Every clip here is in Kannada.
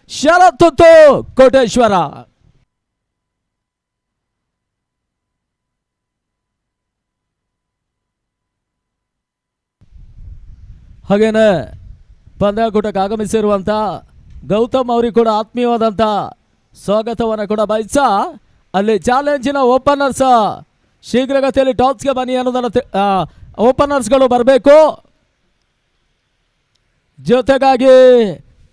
ಶರತ್ತುತ್ತು ಕೋಟೇಶ್ವರ. ಹಾಗೇನೆ ಪಂದ್ಯಾಕೂಟಕ್ಕೆ ಆಗಮಿಸಿರುವಂಥ ಗೌತಮ್ ಅವರಿಗೆ ಕೂಡ ಆತ್ಮೀಯವಾದಂಥ ಸ್ವಾಗತವನ್ನು ಕೂಡ ಬಯಸ, ಅಲ್ಲಿ ಚಾಲೆಂಜಿನ ಓಪನರ್ಸ್ ಶೀಘ್ರಗತಿಯಲ್ಲಿ ಟಾಸ್ಗೆ ಬನ್ನಿ ಅನ್ನೋದನ್ನು ಓಪನರ್ಸ್ಗಳು ಬರಬೇಕು. ಜೊತೆಗಾಗಿ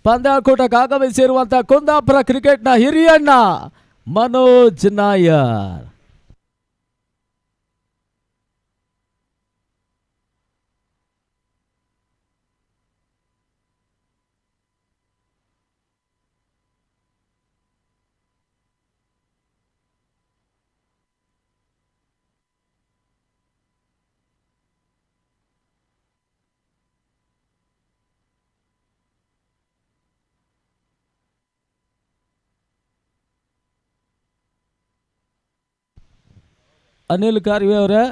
ಪಂದ್ಯಾಕೂಟಕ್ಕೆ ಆಗಮಿಸಿರುವಂಥ ಕುಂದಾಪುರ ಕ್ರಿಕೆಟ್ನ ಹಿರಿಯಣ್ಣ ಮನೋಜ್ ನಾಯರ್. ಅನಿಲ್ ಕಾರ್ವಿ ಅವರೇ,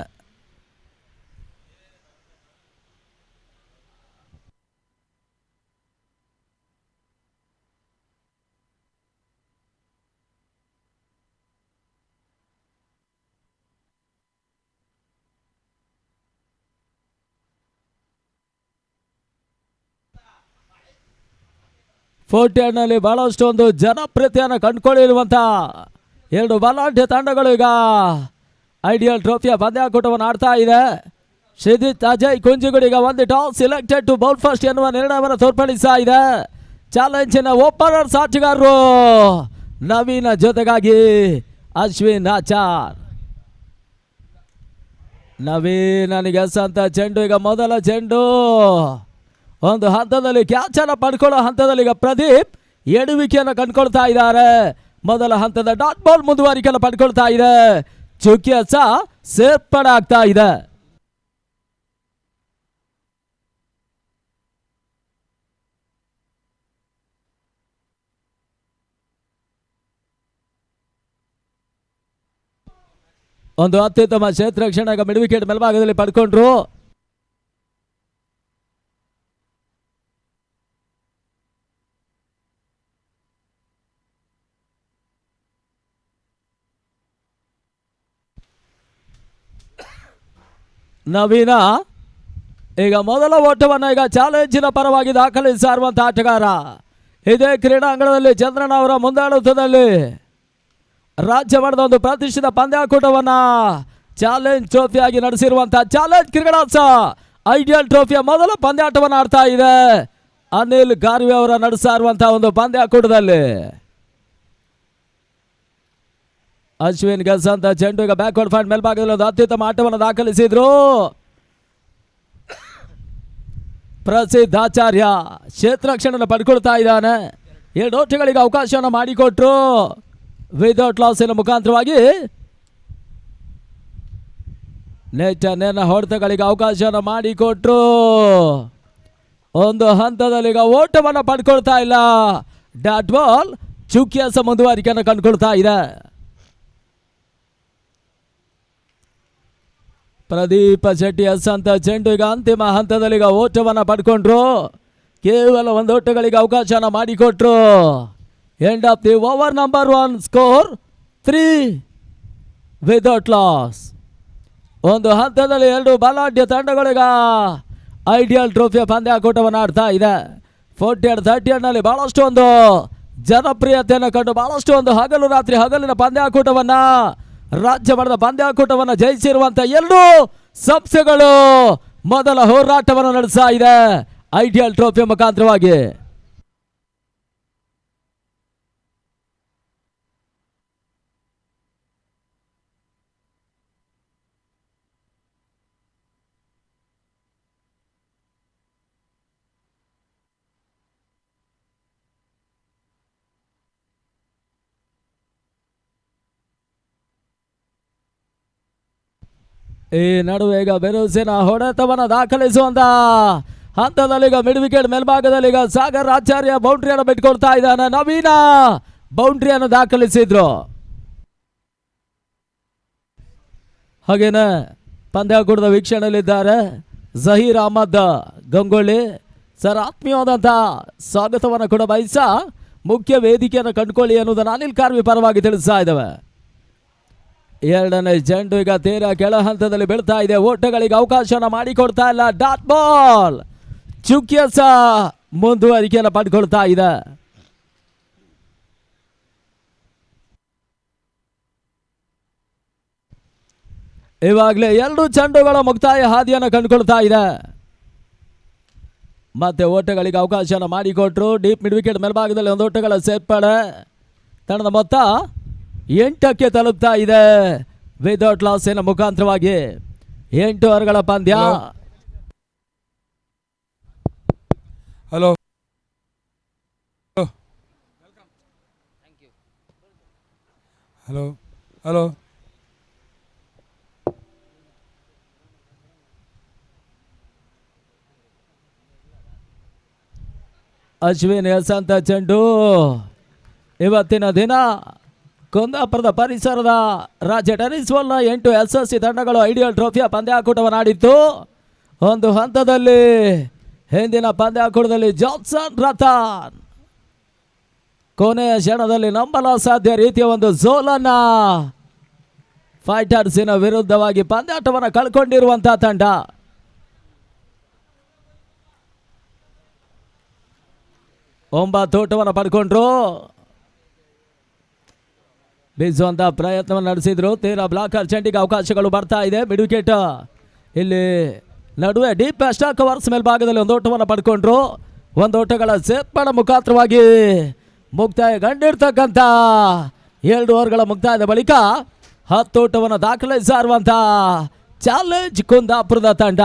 ಫೋರ್ಟ್ಯಾಡ್ನಲ್ಲಿ ಬಹಳಷ್ಟು ಒಂದು ಜನಪ್ರಿಯತೆಯನ್ನು ಕಂಡುಕೊಂಡಿರುವಂಥ ಎರಡು ಬಲಾಢ್ಯ ತಂಡಗಳು ಈಗ ಐಡಿಯಲ್ ಟ್ರೋಫಿಯ ಪಂದ್ಯಾಕೂಟವನ್ನು ಆಡ್ತಾ ಇದೆ. ಶ್ರೀಜಿತ್ ಅಜಯ್ ಕುಂಜಿಗುಡಿಗ ಒಂದು toss selected to bowl first ಎನ್ನುವ ನಿರ್ಣಯವನ್ನು ತೋರ್ಪಡಿಸ್ತಾ ಇದೆ. ಚಾಲೆಂಜಿನ ಓಪನರ್ಸ್ ಆಟಗಾರರು ನವೀನ, ಜೊತೆಗಾಗಿ ಅಶ್ವಿನ್ ಆಚಾರ್. ನವೀನನಿಗೆ ಅಂತ ಚೆಂಡು, ಈಗ ಮೊದಲ ಚೆಂಡು ಒಂದು ಹಂತದಲ್ಲಿ ಕ್ಯಾಚ್ ಅನ್ನು ಪಡ್ಕೊಳ್ಳೋ ಹಂತದಲ್ಲಿ ಈಗ ಪ್ರದೀಪ್ ಎಡುವಿಕೆಯನ್ನು ಕಂಡುಕೊಳ್ತಾ ಇದ್ದಾರೆ. ಮೊದಲ ಹಂತದ ಡಾಟ್ ಬಾಲ್ ಮುಂದುವರಿಕೆಯನ್ನು ಪಡ್ಕೊಳ್ತಾ ಇದೆ. ಚುಕ್ಕಿಯಸ ಸೇರ್ಪಡೆ ಆಗ್ತಾ ಇದೆ. ಒಂದು ಅತ್ಯುತ್ತಮ ಕ್ಷೇತ್ರ ರಕ್ಷಣೆ ಮಿಡ್ ವಿಕೆಟ್ ಮೇಲ್ಭಾಗದಲ್ಲಿ ಪಡ್ಕೊಂಡ್ರು. ನವೀನ ಈಗ ಮೊದಲ ಓಟವನ್ನು ಈಗ ಚಾಲೆಂಜಿನ ಪರವಾಗಿ ದಾಖಲಿಸಿರುವಂಥ ಆಟಗಾರ. ಇದೇ ಕ್ರೀಡಾಂಗಣದಲ್ಲಿ ಚಂದ್ರಣ್ಣ ಅವರ ಮುಂದಾಳತ್ವದಲ್ಲಿ ರಾಜ್ಯ ಮಟ್ಟದ ಒಂದು ಪ್ರತಿಷ್ಠಿತ ಪಂದ್ಯಾಕೂಟವನ್ನು ಚಾಲೆಂಜ್ ಟ್ರೋಫಿಯಾಗಿ ನಡೆಸಿರುವಂಥ ಚಾಲೆಂಜ್ ಕ್ರಿಕೆಟರ್ಸ್ ಐಡಿಯಲ್ ಟ್ರೋಫಿಯ ಮೊದಲ ಪಂದ್ಯಾಟವನ್ನು ಆಡ್ತಾ ಇದೆ. ಅನಿಲ್ ಕಾರ್ವಿ ಅವರ ನಡೆಸ್ತಾ ಇರುವಂತಹ ಒಂದು ಪಂದ್ಯಾಕೂಟದಲ್ಲಿ ಅಶ್ವಿನ್ ಗಸ್ ಅಂತ ಚೆಂಡು ಈಗ ಬ್ಯಾಕ್ವರ್ಡ್ ಫಾಂಡ್ ಮೇಲ್ಭಾಗದಲ್ಲಿ ಒಂದು ಅತ್ಯುತ್ತಮ ಆಟವನ್ನು ದಾಖಲಿಸಿದ್ರು. ಪ್ರಸಿದ್ಧ ಆಚಾರ್ಯ ಕ್ಷೇತ್ರರಕ್ಷಣೆಯನ್ನು ಪಡ್ಕೊಳ್ತಾ ಇದ್ದಾನೆ. 2 ಓಟಗಳಿಗೆ ಅವಕಾಶವನ್ನು ಮಾಡಿಕೊಟ್ರು. ವಿದೌಟ್ ಲಾಸಿನ ಮುಖಾಂತರವಾಗಿ ನೆಟ್ಟನ್ನ ಹೊಡೆತಗಳಿಗೆ ಅವಕಾಶವನ್ನು ಮಾಡಿಕೊಟ್ರು. ಒಂದು ಹಂತದಲ್ಲಿ ಈಗ ಓಟವನ್ನು ಪಡ್ಕೊಳ್ತಾ ಇಲ್ಲ. ಡಾಟ್ ಬಾಲ್ ಚುಕ್ಕಿಯಸ ಮುಂದುವರಿಕೆಯನ್ನು ಕಂಡುಕೊಳ್ತಾ ಇದೆ. ಪ್ರದೀಪ ಶೆಟ್ಟಿ ಎಸ್ ಅಂತ ಚೆಂಡು ಈಗ ಅಂತಿಮ ಹಂತದಲ್ಲಿ ಈಗ ಓಟವನ್ನು ಪಡ್ಕೊಂಡ್ರು. ಕೇವಲ 1 ಓಟಗಳಿಗೆ ಅವಕಾಶನ ಮಾಡಿಕೊಟ್ರು. End of the over number 1, score 3 without loss. ಒಂದು ಹಂತದಲ್ಲಿ 2 ಬಲಾಢ್ಯ ತಂಡಗಳಿಗ ಐಡಿಯಲ್ ಟ್ರೋಫಿಯ ಪಂದ್ಯಾಕೂಟವನ್ನು ಆಡ್ತಾ ಇದೆ. 40-30ನಲ್ಲಿ ಬಹಳಷ್ಟು ಒಂದು ಜನಪ್ರಿಯತೆಯನ್ನು ಕಂಡು ಬಹಳಷ್ಟು ಒಂದು ಹಗಲಿನ ಪಂದ್ಯಾಕೂಟವನ್ನು ರಾಜ್ಯ ಮಟ್ಟದ ಪಂದ್ಯಾಕೂಟವನ್ನು ಜಯಿಸಿರುವಂಥ 2 ಸಂಸ್ಥೆಗಳು ಮೊದಲ ಹೋರಾಟವನ್ನು ನಡೆಸ್ತಾ ಇದೆ ಐಡಿಯಲ್ ಟ್ರೋಫಿ ಮುಖಾಂತರವಾಗಿ. ಈ ನಡುವೆ ಈಗ ಬೆರುಸಿನ ಹೊಡೆತವನ್ನು ದಾಖಲಿಸುವಂತ ಹಂತದಲ್ಲಿ ಈಗ ಮಿಡ್ ವಿಕೆಟ್ ಮೇಲ್ಭಾಗದಲ್ಲಿ ಈಗ ಸಾಗರ್ ಆಚಾರ್ಯ ಬೌಂಡ್ರಿಯನ್ನು ಬಿಟ್ಕೊಳ್ತಾ ಇದ್ದಾನೆ. ನವೀನ ಬೌಂಡ್ರಿಯನ್ನು ದಾಖಲಿಸಿದ್ರು. ಹಾಗೇನೆ ಪಂದ್ಯಾಕೂಟದ ವೀಕ್ಷಣೆಯಲ್ಲಿದ್ದಾರೆ ಜಹೀರ್ ಅಹಮದ್ ಗಂಗೊಳ್ಳಿ ಸರ್. ಆತ್ಮೀಯವಾದಂಥ ಸ್ವಾಗತವನ್ನು ಕೂಡ ಬಯಸ ಮುಖ್ಯ ವೇದಿಕೆಯನ್ನು ಕಂಡುಕೊಳ್ಳಿ ಅನ್ನೋದನ್ನು ಅನಿಲ್ ಕಾರ್ವಿ ಪರವಾಗಿ ತಿಳಿಸ್ತಾ ಇದ್ದಾವೆ. ಎರಡನೇ ಚೆಂಡು ಈಗ ತೀರಾ ಕೆಳ ಹಂತದಲ್ಲಿ ಬೀಳ್ತಾ ಇದೆ. ಓಟಗಳಿಗೆ ಅವಕಾಶನ ಮಾಡಿಕೊಡ್ತಾ ಇಲ್ಲ. ಡಾಟ್ ಬಾಲ್ ಚುಕ್ಯಸ ಮುಂದುವರಿಕೆಯನ್ನು ಪಡ್ಕೊಳ್ತಾ ಇದೆ. ಇವಾಗಲೇ ಎರಡು ಚೆಂಡುಗಳ ಮುಕ್ತಾಯ ಹಾದಿಯನ್ನು ಕಂಡುಕೊಳ್ತಾ ಇದೆ. ಮತ್ತೆ ಓಟಗಳಿಗೆ ಅವಕಾಶನ ಮಾಡಿಕೊಟ್ರು. ಡೀಪ್ ಮಿಡ್ ವಿಕೆಟ್ ಮೇಲ್ಭಾಗದಲ್ಲಿ ಒಂದು ಓಟಗಳ ಸೇರ್ಪಡೆ. ತಂಡದ ಮೊತ್ತ 8ಕ್ಕೆ ತಲುಪ್ತಾ ಇದೆ. ವಿದೌಟ್ ಲಾಸಿನ ಮುಖಾಂತರವಾಗಿ 8 ಓವರ್ಗಳ ಪಂದ್ಯ. ಹಲೋ ಹಲೋ ಹಲೋ ಅಶ್ವಿನ್ ಯಸಂತ ಚೆಂಡು. ಇವತ್ತಿನ ದಿನ ಕುಂದಾಪುರದ ಪರಿಸರದ ರಾಜ್ಯ ಟೆನಿಸ್ ಬಾಲ್ನ 8 SSC ತಂಡಗಳು ಐಡಿಯಲ್ ಟ್ರೋಫಿಯ ಪಂದ್ಯಾಕೂಟವನ್ನು ಆಡಿತ್ತು. ಒಂದು ಹಂತದಲ್ಲಿ ಹಿಂದಿನ ಪಂದ್ಯಾಕೂಟದಲ್ಲಿ ಜಾನ್ಸನ್ ರತನ್ ಕೊನೆಯ ಕ್ಷಣದಲ್ಲಿ ನಂಬಲ ಸಾಧ್ಯ ರೀತಿಯ ಒಂದು ಸೋಲನ್ನ ಫೈಟರ್ಸಿನ ವಿರುದ್ಧವಾಗಿ ಪಂದ್ಯಾಟವನ್ನು ಕಳ್ಕೊಂಡಿರುವಂತಹ ತಂಡ. ಒಂಬತ್ತು ಓಟವನ್ನು ಪಡ್ಕೊಂಡ್ರು. ಬೀಸುವಂತ ಪ್ರಯತ್ನವನ್ನು ನಡೆಸಿದ್ರು. ತೀರಾ ಬ್ಲಾಕರ್ ಚೆಂಡಿಗೆ ಅವಕಾಶಗಳು ಬರ್ತಾ ಇದೆ. ಮಿಡ್ ವಿಕೆಟ್ ಇಲ್ಲಿ ನಡುವೆ ಡೀಪ್ ಸ್ಟಾಕ್ ಕವರ್ಸ್ ಮೇಲ್ಭಾಗದಲ್ಲಿ ಒಂದು ಓಟವನ್ನು ಪಡ್ಕೊಂಡ್ರು. ಒಂದು ಓಟಗಳ ಸೇರ್ಪಡೆ ಮುಖಾಂತರವಾಗಿ ಮುಕ್ತಾಯ ಕಂಡಿರ್ತಕ್ಕಂಥ 2 ಓವರ್ಗಳ ಮುಕ್ತಾಯದ ಬಳಿಕ 10 ಓಟವನ್ನು ದಾಖಲಿಸಿರುವಂಥ ಚಾಲೆಂಜ್ ಕುಂದಾಪುರದ ತಂಡ.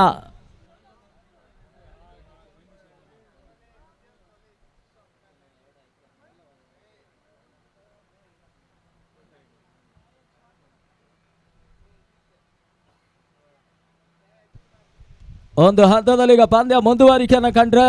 ಒಂದು ಹಂತದಲ್ಲಿ ಈಗ ಪಂದ್ಯ ಮುಂದುವರಿಕೆಯನ್ನು ಕಂಡ್ರೆ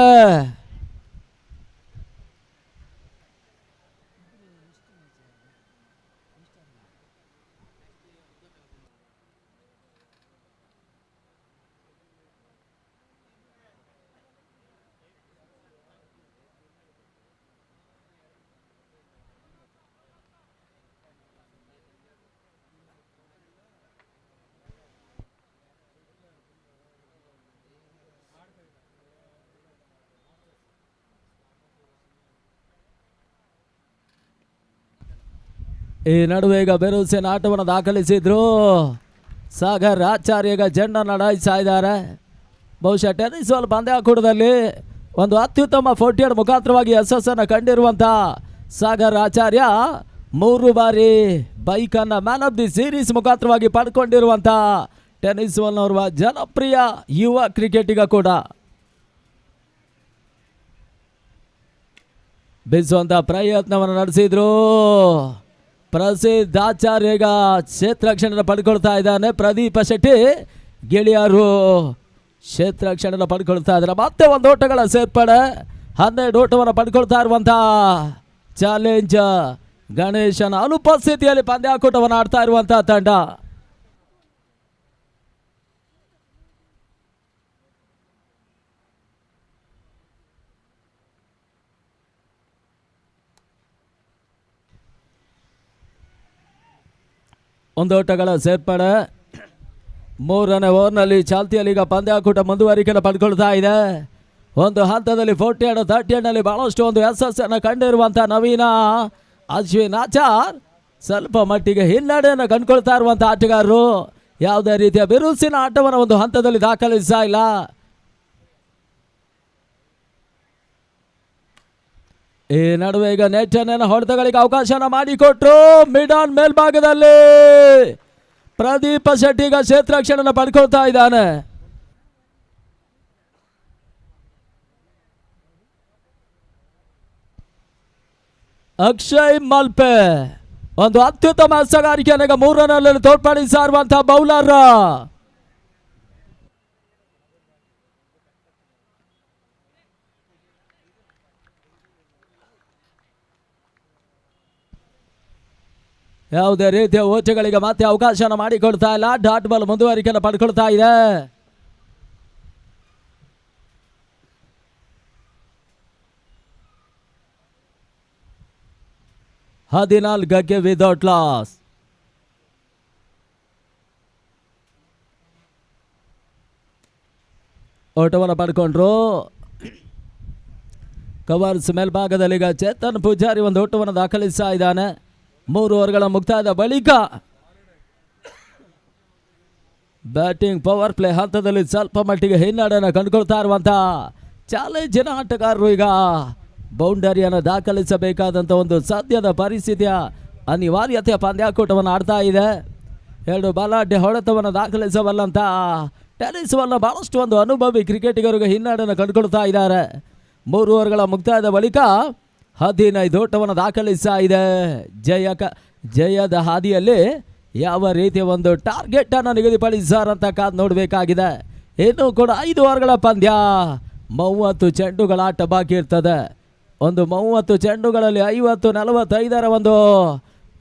ಈ ನಡುವೆ ಈಗ ಬೆರುಸಿನ ಆಟವನ್ನು ದಾಖಲಿಸಿದ್ರು. ಸಾಗರ್ ಆಚಾರ್ಯ ಈಗ ಜೆಂಡನ್ನು ನಡೆಸ್ತಾ ಇದ್ದಾರೆ. ಬಹುಶಃ ಟೆನಿಸ್ ಬಾಲ್ ಪಂದ್ಯಾಕೂಟದಲ್ಲಿ ಒಂದು ಅತ್ಯುತ್ತಮ 48 ಮುಖಾಂತರವಾಗಿ ಯಶಸ್ಸನ್ನು ಕಂಡಿರುವಂಥ ಸಾಗರ್ ಆಚಾರ್ಯ 3 ಬಾರಿ ಬೈಕನ್ನು ಮ್ಯಾನ್ ಆಫ್ ದಿ ಸೀರೀಸ್ ಮುಖಾಂತರವಾಗಿ ಪಡ್ಕೊಂಡಿರುವಂಥ ಟೆನಿಸ್ ಬಾಲ್ನವರ ಜನಪ್ರಿಯ ಯುವ ಕ್ರಿಕೆಟಿಗ ಕೂಡ. ಬೀಸುವಂಥ ಪ್ರಯತ್ನವನ್ನು ನಡೆಸಿದ್ರು. ಪ್ರಸಿದ್ಧ ಆಚಾರ್ಯ ಈಗ ಕ್ಷೇತ್ರರಕ್ಷಣೆ ಪಡ್ಕೊಳ್ತಾ ಇದ್ದಾನೆ. ಪ್ರದೀಪ ಶೆಟ್ಟಿ ಗೆಳೆಯರು ಕ್ಷೇತ್ರರಕ್ಷಣೆ ಪಡ್ಕೊಳ್ತಾ ಇದ್ದಾರೆ. ಮತ್ತೆ ಒಂದು ಓಟಗಳ ಸೇರ್ಪಡೆ. 12 ಓಟವನ್ನು ಪಡ್ಕೊಳ್ತಾ ಇರುವಂಥ ಚಾಲೆಂಜ್ ಗಣೇಶನ ಅನುಪಸ್ಥಿತಿಯಲ್ಲಿ ಪಂದ್ಯಾಕೂಟವನ್ನು ಆಡ್ತಾ ಇರುವಂಥ ತಂಡ. ಒಂದು ಓಟಗಳ ಸೇರ್ಪಡೆ. 3ನೇ ಓವರ್ನಲ್ಲಿ ಚಾಲ್ತಿಯಲ್ಲಿ ಈಗ ಪಂದ್ಯಾಕೂಟ ಮುಂದುವರಿಕೆಯನ್ನು ಪಡ್ಕೊಳ್ತಾ ಇದೆ. ಒಂದು ಹಂತದಲ್ಲಿ 40-38ನಲ್ಲಿ ಬಹಳಷ್ಟು ಒಂದು ಯಶಸ್ಸನ್ನು ಕಂಡಿರುವಂಥ ನವೀನ ಅಶ್ವಿನ್ ಆಚಾರ್ ಸ್ವಲ್ಪ ಮಟ್ಟಿಗೆ ಹಿನ್ನಡೆಯನ್ನು ಕಂಡುಕೊಳ್ತಾ ಇರುವಂಥ ಆಟಗಾರರು. ಯಾವುದೇ ರೀತಿಯ ಬಿರುಸಿನ ಆಟವನ್ನು ಒಂದು ಹಂತದಲ್ಲಿ ದಾಖಲಿಸ್ತಾ ಇಲ್ಲ. ಈ ನಡುವೆ ಈಗ ನೆಟ್ಟನ್ನ ಹೊಡೆತಗಳಿಗೆ ಅವಕಾಶನ ಮಾಡಿಕೊಟ್ರು. ಮಿಡ್ ಆನ್ ಮೇಲ್ಭಾಗದಲ್ಲಿ ಪ್ರದೀಪ ಶೆಟ್ಟಿ ಈಗ ಕ್ಷೇತ್ರರಕ್ಷಣೆಯನ್ನು ಪಡ್ಕೊಳ್ತಾ ಇದ್ದಾನೆ. ಅಕ್ಷಯ್ ಮಲ್ಪೆ ಒಂದು ಅತ್ಯುತ್ತಮ ಹಸ್ತಗಾರಿಕೆಯನ್ನು 3 ರನ್ನಲ್ಲಿ ತೋರ್ಪಡಿಸಿರುವಂತಹ ಬೌಲರ್. ಯಾವುದೇ ರೀತಿಯ ಓಟಗಳಿಗೆ ಮತ್ತೆ ಅವಕಾಶನ ಮಾಡಿಕೊಡ್ತಾ ಇಲ್ಲ. ಡಾಟ್ ಬಾಲ್ ಮುಂದುವರಿಕೆಯನ್ನು ಪಡ್ಕೊಳ್ತಾ ಇದೆ. 14ಕ್ಕೆ ವಿದೌಟ್ ಲಾಸ್. ಓಟವನ್ನು ಪಡ್ಕೊಂಡ್ರು. ಕವರ್ಸ್ ಮೇಲ್ಭಾಗದಲ್ಲಿ ಈಗ ಚೇತನ್ ಪೂಜಾರಿ ಒಂದು ಓಟವನ್ನು ದಾಖಲಿಸ್ತಾ ಇದ್ದಾನೆ. 3 ಓವರ್ಗಳ ಮುಕ್ತಾಯದ ಬಳಿಕ ಬ್ಯಾಟಿಂಗ್ ಪವರ್ ಪ್ಲೇ ಹಂತದಲ್ಲಿ ಸ್ವಲ್ಪ ಮಟ್ಟಿಗೆ ಹಿನ್ನಡೆಯನ್ನು ಕಂಡುಕೊಳ್ತಾ ಇರುವಂಥ ಚಾಲೆಂಜಿನ ಆಟಗಾರರು ಈಗ ಬೌಂಡರಿಯನ್ನು ದಾಖಲಿಸಬೇಕಾದಂಥ ಒಂದು ಸದ್ಯದ ಪರಿಸ್ಥಿತಿಯ ಅನಿವಾರ್ಯತೆಯ ಪಂದ್ಯಾಕೂಟವನ್ನು ಆಡ್ತಾ ಇದೆ. 2 ಬಲಾಢ್ಯ ಹೊಡೆತವನ್ನು ದಾಖಲಿಸಬಲ್ಲಂಥ ಟೆನಿಸ್ ವಲ್ಲ ಬಹಳಷ್ಟು ಒಂದು ಅನುಭವಿ ಕ್ರಿಕೆಟಿಗರಿಗೆ ಹಿನ್ನಡೆಯನ್ನು ಕಂಡುಕೊಳ್ತಾ ಇದ್ದಾರೆ. 3 ಓವರ್ಗಳ ಮುಕ್ತಾಯದ ಬಳಿಕ 15 ಓಟವನ್ನು ದಾಖಲಿಸ್ತಾ ಇದೆ. ಜಯದ ಹಾದಿಯಲ್ಲಿ ಯಾವ ರೀತಿಯ ಒಂದು ಟಾರ್ಗೆಟ್ ಅನ್ನು ನಿಗದಿಪಡಿಸಾರಂತ ಕಾದು ನೋಡಬೇಕಾಗಿದೆ. ಇನ್ನೂ ಕೂಡ 5 ಓವರ್ಗಳ ಪಂದ್ಯ, 30 ಚೆಂಡುಗಳ ಆಟ ಬಾಕಿ ಇರ್ತದೆ. ಒಂದು 30 ಚೆಂಡುಗಳಲ್ಲಿ 50-45ರ ಒಂದು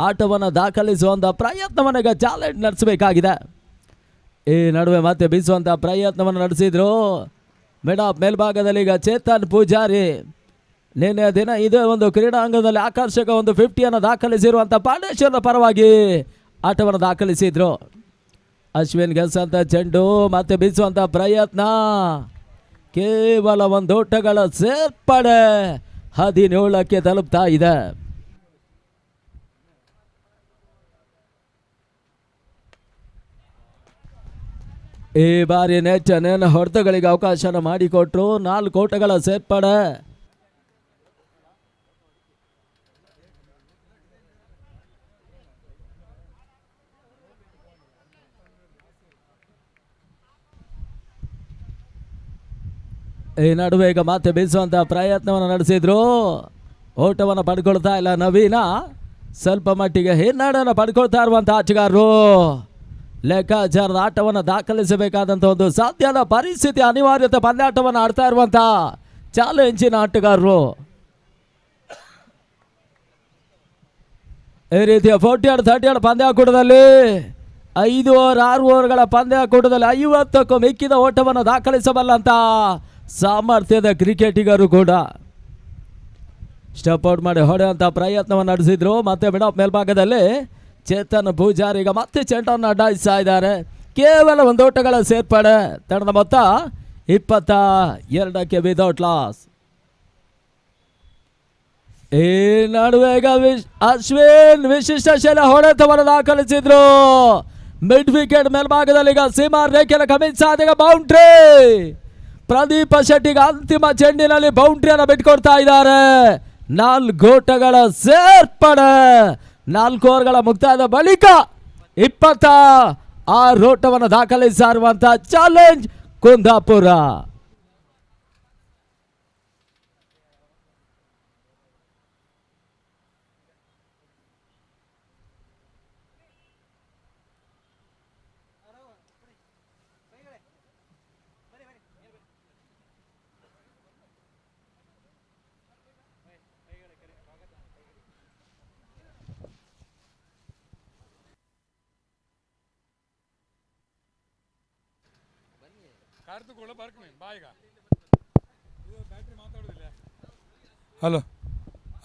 ಆಟವನ್ನು ದಾಖಲಿಸುವಂಥ ಪ್ರಯತ್ನವನ್ನು ಈಗ ಚಾಲೆಂಜ್ ನಡೆಸಬೇಕಾಗಿದೆ. ಈ ನಡುವೆ ಮತ್ತೆ ಬೀಸುವಂಥ ಪ್ರಯತ್ನವನ್ನು ನಡೆಸಿದ್ರು ಮೇಲ್ಭಾಗದಲ್ಲಿ ಈಗ ಚೇತನ್ ಪೂಜಾರಿ. ನಿನ್ನೆ ದಿನ ಇದೇ ಒಂದು ಕ್ರೀಡಾಂಗಣದಲ್ಲಿ ಆಕರ್ಷಕ ಒಂದು 50ಯನ್ನು ದಾಖಲಿಸಿರುವಂಥ ಪಾಂಡೇಶ್ವರದ ಪರವಾಗಿ ಆಟವನ್ನು ದಾಖಲಿಸಿದ್ರು. ಅಶ್ವಿನ್ ಗೆಲ್ಸಂತ ಚೆಂಡು ಮತ್ತೆ ಬೀಸುವಂಥ ಪ್ರಯತ್ನ, ಕೇವಲ 1 ಓಟಗಳ ಸೇರ್ಪಡೆ 17ಕ್ಕೆ ತಲುಪ್ತಾ ಇದೆ. ಈ ಬಾರಿ ನೆಟ್ ಹೊಡೆತಗಳಿಗೆ ಅವಕಾಶ ಮಾಡಿಕೊಟ್ರು. 4 ಓಟಗಳ ಸೇರ್ಪಡೆ. ಈ ನಡುವೆ ಈಗ ಮತ್ತೆ ಬೀಸುವಂತ ಪ್ರಯತ್ನವನ್ನು ನಡೆಸಿದ್ರು. ಓಟವನ್ನು ಪಡ್ಕೊಳ್ತಾ ಇಲ್ಲ ನವೀನ. ಸ್ವಲ್ಪ ಮಟ್ಟಿಗೆ ಹಿನ್ನಡೆಯನ್ನು ಪಡ್ಕೊಳ್ತಾ ಇರುವಂಥ ಆಟಗಾರರು ಲೆಕ್ಕಾಚಾರದ ಆಟವನ್ನು ದಾಖಲಿಸಬೇಕಾದಂಥ ಒಂದು ಸಾಧ್ಯದ ಪರಿಸ್ಥಿತಿ ಅನಿವಾರ್ಯತೆ ಪಂದ್ಯಾಟವನ್ನು ಆಡ್ತಾ ಇರುವಂಥ ಚಾಲೆಂಜಿನ ಆಟಗಾರರು. ಈ ರೀತಿಯ 40-30 ಪಂದ್ಯಾಕೂಟದಲ್ಲಿ 5 ಓವರ್ 6 ಓವರ್ಗಳ ಪಂದ್ಯಾಕೂಟದಲ್ಲಿ 50ಕ್ಕೂ ಮಿಕ್ಕಿದ ಓಟವನ್ನು ದಾಖಲಿಸಬಲ್ಲಂತ ಸಾಮರ್ಥ್ಯದ ಕ್ರಿಕೆಟಿಗರು ಕೂಡ ಸ್ಟೆಪ್ ಔಟ್ ಮಾಡಿ ಹೊಡೆಯುವಂಥ ಪ್ರಯತ್ನವನ್ನು ನಡೆಸಿದ್ರು. ಮತ್ತೆ ಮಿಡಪ್ ಮೇಲ್ಭಾಗದಲ್ಲಿ ಚೇತನ್ ಪೂಜಾರಿಗ ಮತ್ತೆ ಚೆಂಡನ್ನು ಅಡ್ಡಾಯಿಸ್ತಾ ಇದ್ದಾರೆ. ಕೇವಲ 1 ಓಟಗಳ ಸೇರ್ಪಡೆ. ತಂಡದ ಮೊತ್ತ 22ಕ್ಕೆ ವಿದೌಟ್ ಲಾಸ್. ಈ ನಡುವೆ ಈಗ ಅಶ್ವಿನ್ ವಿಶಿಷ್ಟ ಶೈಲ ಹೊಡೆತವನ್ನು ದಾಖಲಿಸಿದ್ರು. ಮಿಡ್ ವಿಕೆಟ್ ಮೇಲ್ಭಾಗದಲ್ಲಿ ಈಗ ಸೀಮಾ ರೇಖೆಯನ್ನು ಗಮನಿಸಿದ ಬೌಂಡ್ರಿ. ಪ್ರದೀಪ ಶೆಟ್ಟಿಗ ಅಂತಿಮ ಚೆಂಡಿನಲ್ಲಿ ಬೌಂಡ್ರಿಯನ್ನು ಬಿಟ್ಕೊಡ್ತಾ ಇದ್ದಾರೆ. 4 ಓಟಗಳ ಸೇರ್ಪಡೆ. 4 ಓವರ್ಗಳ ಮುಕ್ತಾಯದ ಬಳಿಕ 26 ಓಟವನ್ನು ದಾಖಲಿಸಿರುವಂಥ ಚಾಲೆಂಜ್ ಕುಂದಾಪುರ. ಹಲೋ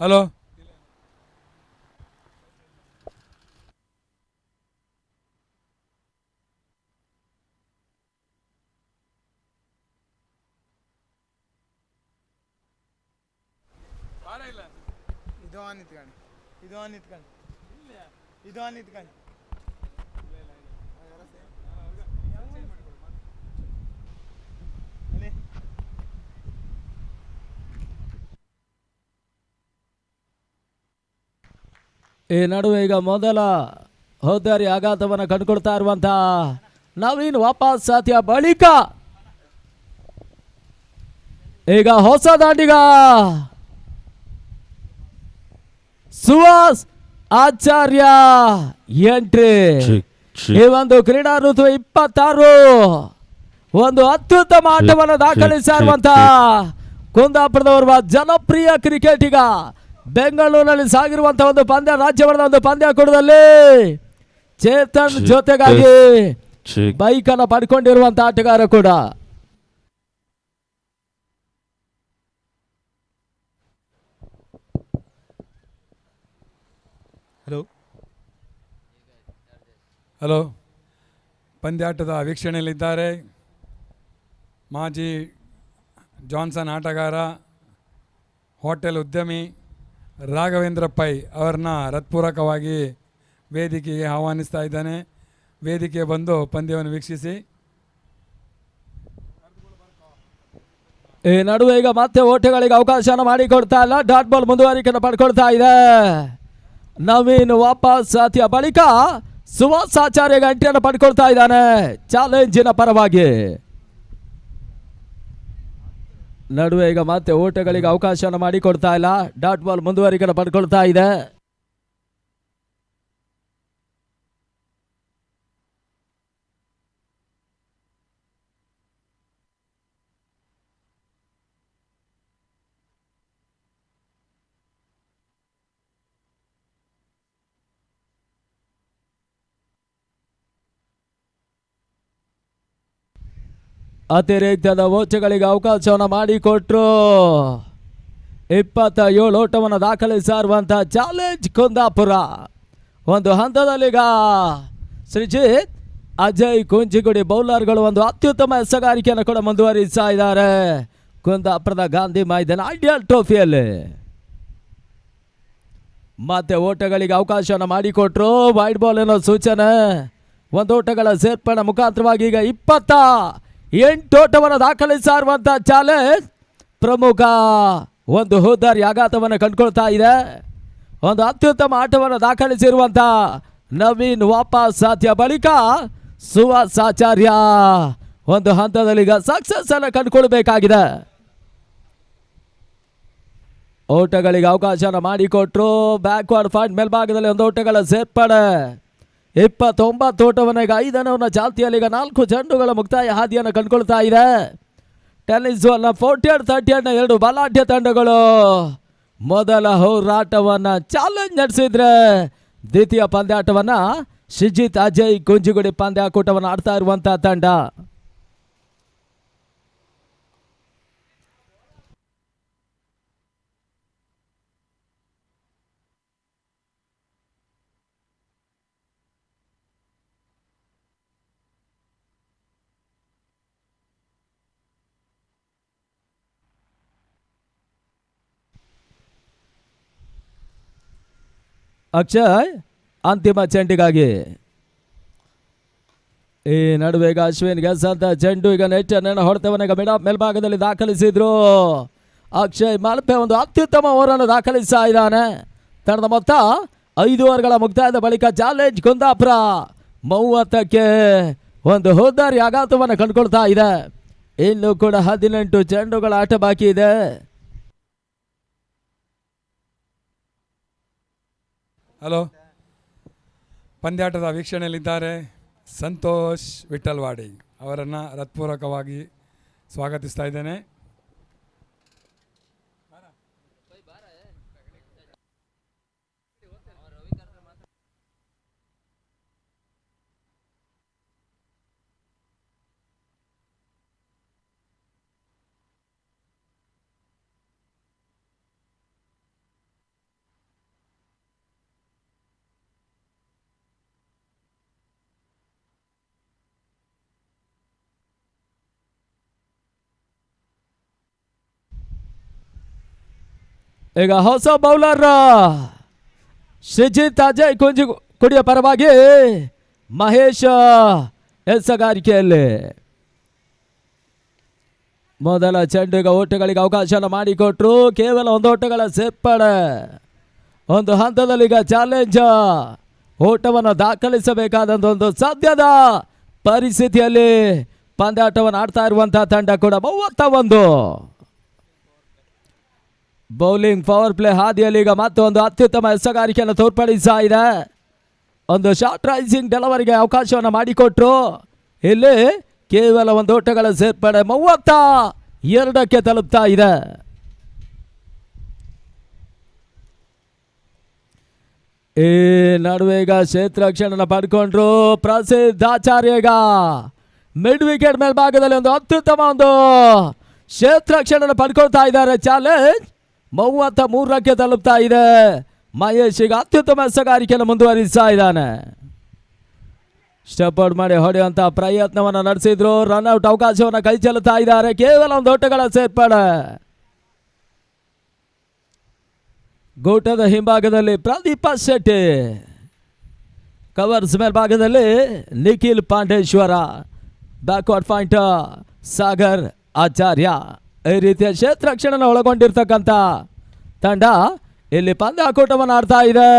ಹಲೋ ಇದು ಆನ್ ಇತ್ಕೊಂಡು ಈ ನಡುವೆ ಈಗ ಮೊದಲ ಹೋದಾರಿ ಆಘಾತವನ್ನು ಕಂಡುಕೊಳ್ತಾ ಇರುವಂಥ ನವೀನ್ ವಾಪಸ್ ಸಾಧ್ಯ ಬಳಿಕ ಈಗ ಹೊಸ ದಾಂಡಿಗ ಸುಹಾಸ್ ಆಚಾರ್ಯ ಎಂಟ್ರಿ. ಈ ಒಂದು ಕ್ರೀಡಾ ಋತು 26 ಒಂದು ಅತ್ಯುತ್ತಮ ಆಟವನ್ನು ದಾಖಲಿಸಿರುವಂತ ಕುಂದಾಪುರದವರ ಜನಪ್ರಿಯ ಕ್ರಿಕೆಟಿಗ ಬೆಂಗಳೂರಿನಲ್ಲಿ ಸಾಗಿರುವಂತಹ ಒಂದು ಪಂದ್ಯ, ರಾಜ್ಯವರದ ಒಂದು ಪಂದ್ಯಾಕೂಟದಲ್ಲಿ ಚೇತನ್ ಜೊತೆಗಾಗಿ ಬೈಕ್ ಅನ್ನು ಪಡ್ಕೊಂಡಿರುವಂತಹ ಆಟಗಾರ ಕೂಡ. ಹಲೋ ಹಲೋ ಪಂದ್ಯಾಟದ ವೀಕ್ಷಣೆಯಲ್ಲಿದ್ದಾರೆ ಮಾಜಿ ಜಾನ್ಸನ್ ಆಟಗಾರ ಹೋಟೆಲ್ ಉದ್ಯಮಿ ರಾಘವೇಂದ್ರ ಪೈ ಅವರನ್ನ ಹೃತ್ಪೂರ್ವಕವಾಗಿ ವೇದಿಕೆಗೆ ಆಹ್ವಾನಿಸ್ತಾ ಇದ್ದಾನೆ. ವೇದಿಕೆ ಬಂದು ಪಂದ್ಯವನ್ನು ವೀಕ್ಷಿಸಿ. ಈ ನಡುವೆ ಈಗ ಮತ್ತೆ ಓಟಗಳಿಗೆ ಅವಕಾಶನ ಮಾಡಿಕೊಡ್ತಾ ಇಲ್ಲ. ಡಾಟ್ ಬಾಲ್ ಮುಂದುವರಿಕೆಯನ್ನು ಪಡ್ಕೊಳ್ತಾ ಇದೆ. ನವೀನ್ ವಾಪಸ್ ಸಾಧ್ಯ ಬಳಿಕ ಸುವಾಸ್ ಆಚಾರ್ಯ ಗಂಟೆಯನ್ನು ಪಡ್ಕೊಳ್ತಾ ಇದ್ದಾನೆ ಚಾಲೆಂಜಿನ ಪರವಾಗಿ. ನಡುವೆ ಈಗ ಮತ್ತೆ ಓಟಗಳಿಗೆ ಅವಕಾಶನ ಮಾಡಿಕೊಡ್ತಾ ಇಲ್ಲ. ಡಾಟ್ ಬಾಲ್ ಮುಂದುವರಿಕೆಯನ್ನು ಪಡ್ಕೊಳ್ತಾ ಇದೆ. ಅತಿರಿಕ್ತದ ಓಟಗಳಿಗೆ ಅವಕಾಶವನ್ನು ಮಾಡಿಕೊಟ್ರು. 27 ಓಟವನ್ನು ದಾಖಲಿಸಿರುವಂತಹ ಚಾಲೆಂಜ್ ಕುಂದಾಪುರ. ಒಂದು ಹಂತದಲ್ಲೀಗ ಶ್ರೀಜಿತ್ ಅಜಯ್ ಕುಂಜಿಗುಡಿ ಬೌಲರ್ಗಳು ಒಂದು ಅತ್ಯುತ್ತಮ ಎಸಗಾರಿಕೆಯನ್ನು ಕೂಡ ಮುಂದುವರಿಸ್ತಾ ಇದ್ದಾರೆ ಕುಂದಾಪುರದ ಗಾಂಧಿ ಮೈದಾನ ಐಡಿಯಲ್ ಟ್ರೋಫಿಯಲ್ಲಿ. ಮತ್ತೆ ಓಟಗಳಿಗೆ ಅವಕಾಶವನ್ನು ಮಾಡಿಕೊಟ್ರು. ವೈಡ್ ಬಾಲ್ ಏನೋ ಸೂಚನೆ. ಒಂದು ಓಟಗಳ ಸೇರ್ಪಡೆ ಮುಖಾಂತರವಾಗಿ ಈಗ 28 ಓಟವನ್ನು ದಾಖಲಿಸಿರುವಂತ ಚಾಲೆಂಜ್ ಪ್ರಮುಖ ಒಂದು ಹೋದಾರಿ ಆಘಾತವನ್ನು ಕಂಡುಕೊಳ್ತಾ ಇದೆ. ಒಂದು ಅತ್ಯುತ್ತಮ ಆಟವನ್ನು ದಾಖಲಿಸಿರುವಂತ ನವೀನ್ ವಾಪಸ್ ಸಾಧ್ಯ ಬಳಿಕ ಸುವಾಸ್ ಆಚಾರ್ಯ ಒಂದು ಹಂತದಲ್ಲಿ ಈಗ ಸಕ್ಸಸ್ ಅನ್ನು ಕಂಡುಕೊಳ್ಬೇಕಾಗಿದೆ. ಓಟಗಳಿಗೆ ಅವಕಾಶನ ಮಾಡಿಕೊಟ್ರು. ಬ್ಯಾಕ್ವರ್ಡ್ ಫಾಯಿಂಟ್ ಮೇಲ್ಭಾಗದಲ್ಲಿ ಒಂದು ಓಟಗಳ ಸೇರ್ಪಡೆ. 29 ಓಟವನ್ನು ಈಗ 5 ಚಾಲ್ತಿಯಲ್ಲಿ ಈಗ 4 ಚೆಂಡುಗಳ ಮುಕ್ತಾಯ ಹಾದಿಯನ್ನು ಕಂಡುಕೊಳ್ತಾ ಇದೆ. ಟೆನ್ನಿಸ್ ಬಾಲ್ನ 40-30 2 ಬಲಾಢ್ಯ ತಂಡಗಳು ಮೊದಲ ಹೋರಾಟವನ್ನು ಚಾಲೆಂಜ್ ನಡೆಸಿದ್ರೆ ದ್ವಿತೀಯ ಪಂದ್ಯಾಟವನ್ನು ಶ್ರೀಜಿತ್ ಅಜಯ್ ಕುಂಜಿಗುಡಿ ಪಂದ್ಯಾಕೂಟವನ್ನು ಆಡ್ತಾ ಇರುವಂತಹ ತಂಡ. ಅಕ್ಷಯ್ ಅಂತಿಮ ಚೆಂಡಿಗಾಗಿ. ಈ ನಡುವೆ ಈಗ ಅಶ್ವಿನ್ ಗೆಲ್ಸಂತ ಚೆಂಡು ಈಗ ನೆಟ್ಟನ್ನು ಹೊಡೆತವನ್ನ ಈಗ ಮೇಲ್ಭಾಗದಲ್ಲಿ ದಾಖಲಿಸಿದ್ರು. ಅಕ್ಷಯ್ ಮಲ್ಪೆ ಒಂದು ಅತ್ಯುತ್ತಮ ಓವರನ್ನು ದಾಖಲಿಸ್ತಾ ಇದ್ದಾನೆ. ತಂಡದ ಮೊತ್ತ 5 ಓವರ್ಗಳ ಮುಕ್ತಾಯದ ಬಳಿಕ ಚಾಲೆಂಜ್ ಕುಂದಾಪುರ 30ಕ್ಕೆ ಒಂದು ಹೋದಾರಿ ಆಘಾತವನ್ನು ಕಂಡುಕೊಳ್ತಾ ಇದೆ. ಇನ್ನು ಕೂಡ 18 ಚೆಂಡುಗಳ ಆಟ ಬಾಕಿ ಇದೆ. ಹಲೋ ಪಂದ್ಯಾಟದ ವೀಕ್ಷಣೆಯಲ್ಲಿದ್ದಾರೆ ಸಂತೋಷ್ ವಿಠಲ್ವಾಡಿ ಅವರನ್ನು ಹೃತ್ಪೂರ್ವಕವಾಗಿ ಸ್ವಾಗತಿಸ್ತಾ ಇದ್ದೇನೆ. ಈಗ ಹೊಸ ಬೌಲರ್ ಶ್ರೀಜಿತ್ ಅಜಯ್ ಕುಂಜಿಗುಡಿಯ ಪರವಾಗಿ ಮಹೇಶ್ ಎಸಗಾರಿಕೆಯಲ್ಲಿ ಮೊದಲ ಚೆಂಡಿಗ ಓಟಗಳಿಗೆ ಅವಕಾಶನ ಮಾಡಿಕೊಟ್ರು. ಕೇವಲ 1 ಓಟಗಳ ಸೇರ್ಪಡೆ. ಒಂದು ಹಂತದಲ್ಲಿ ಈಗ ಚಾಲೆಂಜ್ ಓಟವನ್ನು ದಾಖಲಿಸಬೇಕಾದಂಥ ಒಂದು ಸದ್ಯದ ಪರಿಸ್ಥಿತಿಯಲ್ಲಿ ಪಂದ್ಯಾಟವನ್ನು ಆಡ್ತಾ ಇರುವಂತಹ ತಂಡ ಕೂಡ 31. ಬೌಲಿಂಗ್ ಪವರ್ ಪ್ಲೇ ಹಾದಿಯಲ್ಲಿ ಈಗ ಮತ್ತೊಂದು ಅತ್ಯುತ್ತಮ ಎಸಗಾರಿಕೆಯನ್ನು ತೋರ್ಪಡಿಸ್ತಾ ಇದೆ. ಒಂದು ಶಾರ್ಟ್ ರೈಸಿಂಗ್ ಡೆಲಿವರಿಗೆ ಅವಕಾಶವನ್ನು ಮಾಡಿಕೊಟ್ರು. ಇಲ್ಲಿ ಕೇವಲ 1 ಓಟಗಳ ಸೇರ್ಪಡೆ 32ಕ್ಕೆ ತಲುಪ್ತಾ ಇದೆ. ಈ ನಡುವೆ ಈಗ ಕ್ಷೇತ್ರ ರಕ್ಷಣೆಯನ್ನು ಪಡ್ಕೊಂಡ್ರು ಪ್ರಸಿದ್ಧ ಆಚಾರ್ಯ. ಈಗ ಮಿಡ್ ವಿಕೆಟ್ ಮೇಲ್ಭಾಗದಲ್ಲಿ ಒಂದು ಅತ್ಯುತ್ತಮ ಒಂದು ಕ್ಷೇತ್ರ ರಕ್ಷಣೆಯನ್ನು ಪಡ್ಕೊಳ್ತಾ ಇದ್ದಾರೆ. ಚಾಲೆಂಜ್ 33ಕ್ಕೆ ತಲುಪ್ತಾ ಇದೆ. ಮಹೇಶ್ ಈಗ ಅತ್ಯುತ್ತಮ ಎಸಗಾರಿಕೆಯನ್ನು ಮುಂದುವರಿಸ್ತಾ ಇದ್ದಾನೆ. ಸ್ಟೆಪ್ ಔಟ್ ಮಾಡಿ ಹೊಡೆಯುವಂತ ಪ್ರಯತ್ನವನ್ನು ನಡೆಸಿದ್ರು. ರನ್ಔಟ್ ಅವಕಾಶವನ್ನು ಕೈ ಚೆಲ್ಲುತ್ತಾ ಇದ್ದಾರೆ. ಕೇವಲ ಒಂದು ಓಟಗಳ ಸೇರ್ಪಡೆ. ಗೂಟದ ಹಿಂಭಾಗದಲ್ಲಿ ಪ್ರದೀಪ ಶೆಟ್ಟಿ, ಕವರ್ಸ್ ಮೇಲ್ಭಾಗದಲ್ಲಿ ನಿಖಿಲ್ ಪಾಂಡೇಶ್ವರ, ಬ್ಯಾಕ್ವರ್ಡ್ ಪಾಯಿಂಟ್ ಸಾಗರ್ ಆಚಾರ್ಯ. ಈ ರೀತಿಯ ಕ್ಷೇತ್ರ ರಕ್ಷಣೆಯನ್ನು ಒಳಗೊಂಡಿರ್ತಕ್ಕಂಥ ತಂಡ ಇಲ್ಲಿ ಪಂದ್ಯಾಕೂಟವನ್ನು ಆಡ್ತಾ ಇದೆ.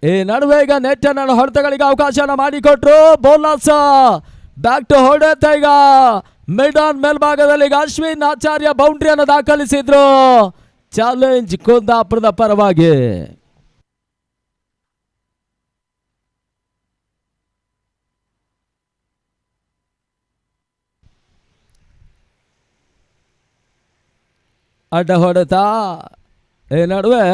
ಈ ನಡುವೆ ಈಗ ನೆಟ್ಟನ್ನು ಹೊಡೆತಗಳಿಗೆ ಅವಕಾಶನ ಮಾಡಿಕೊಟ್ರು. ಬೋನಸ್ ಬ್ಯಾಕ್ ಟು ಹೊಡೆತ. ಈಗ ಮಿಡ್ ಆನ್ ಮೇಲ್ಭಾಗದಲ್ಲಿ ಈಗ ಅಶ್ವಿನ್ ಆಚಾರ್ಯ ಬೌಂಡ್ರಿಯನ್ನು ದಾಖಲಿಸಿದ್ರು. ಚಾಲೆಂಜ್ ಕುಂದಾಪುರದ ಪರವಾಗಿ. ಅಡ್ಡ ಹೊಡೆತ. ಈ ನಡುವೆ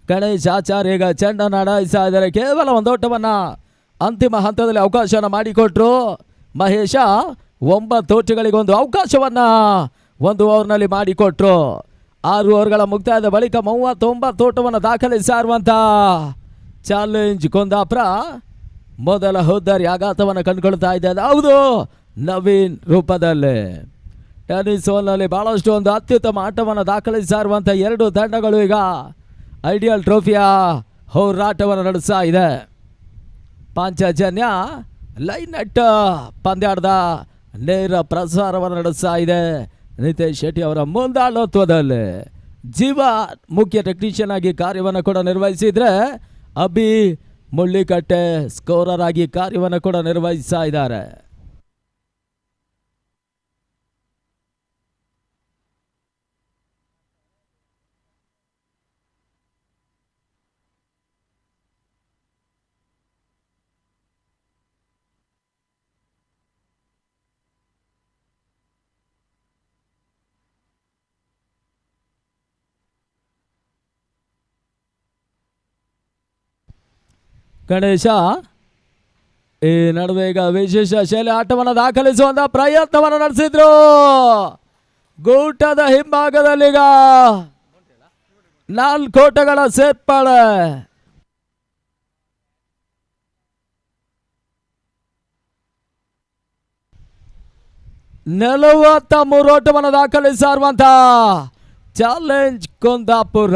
ಗಣೇಶ್ ಆಚಾರ್ಯ ಈಗ ಚೆಂಡನ್ನು ಅಡಾಯಿಸ್ತಾ ಇದ್ದಾರೆ. ಕೇವಲ ಒಂದು ಓಟವನ್ನು ಅಂತಿಮ ಹಂತದಲ್ಲಿ ಅವಕಾಶನ ಮಾಡಿಕೊಟ್ರು. ಮಹೇಶ 9 ಓಟಗಳಿಗೊಂದು ಅವಕಾಶವನ್ನು ಒಂದು ಓವರ್ನಲ್ಲಿ ಮಾಡಿಕೊಟ್ರು. 6 ಓವರ್ಗಳ ಮುಕ್ತಾಯದ ಬಳಿಕ 39 ಓಟವನ್ನು ದಾಖಲಿಸಿರುವಂಥ ಚಾಲೆಂಜ್ ಕುಂದಾಪುರ ಮೊದಲ ಹುದ್ದಾರಿ ಆಘಾತವನ್ನು ಕಂಡುಕೊಳ್ತಾ ಇದೆ. ಹೌದು, ನವೀನ್ ರೂಪದಲ್ಲಿ. ಟೆನ್ನಿಸ್ ಹೋಲ್ನಲ್ಲಿ ಬಹಳಷ್ಟು ಒಂದು ಅತ್ಯುತ್ತಮ ಆಟವನ್ನು ದಾಖಲಿಸಿರುವಂಥ 2 ತಂಡಗಳು ಈಗ ಐಡಿಯಲ್ ಟ್ರೋಫಿಯ ಹೋರಾಟವನ್ನು ನಡೆಸ್ತಾ ಇದೆ. ಪಾಂಚಜನ್ಯ ಲೈನ್ ನೆಟ್ ಪಂದ್ಯಾಟದ ನೇರ ಪ್ರಸಾರವನ್ನು ನಡೆಸ್ತಾ ಇದೆ. ನಿತೇಶ್ ಶೆಟ್ಟಿ ಅವರ ಮುಂದಾಳತ್ವದಲ್ಲಿ ಜೀವ ಮುಖ್ಯ ಟೆಕ್ನಿಷಿಯನ್ ಆಗಿ ಕಾರ್ಯವನ್ನು ಕೂಡ ನಿರ್ವಹಿಸಿದರೆ, ಅಭಿ ಮುಳ್ಳಿಕಟ್ಟೆ ಸ್ಕೋರರ್ ಆಗಿ ಕಾರ್ಯವನ್ನು ಕೂಡ ನಿರ್ವಹಿಸ್ತಾ ಇದ್ದಾರೆ. ಗಣೇಶ ಈ ನಡುವೆ ಈಗ ವಿಶೇಷ ಶೈಲಿ ಆಟವನ್ನು ದಾಖಲಿಸುವಂತ ಪ್ರಯತ್ನವನ್ನು ನಡೆಸಿದ್ರು. ಗೂಟದ ಹಿಂಭಾಗದಲ್ಲೀಗ 4 ಓಟಗಳ ಸೇರ್ಪಡೆ. ನಲವತ್ತ 3 ಓಟವನ್ನು ದಾಖಲಿಸಿರುವಂತ ಚಾಲೆಂಜ್ ಕುಂದಾಪುರ.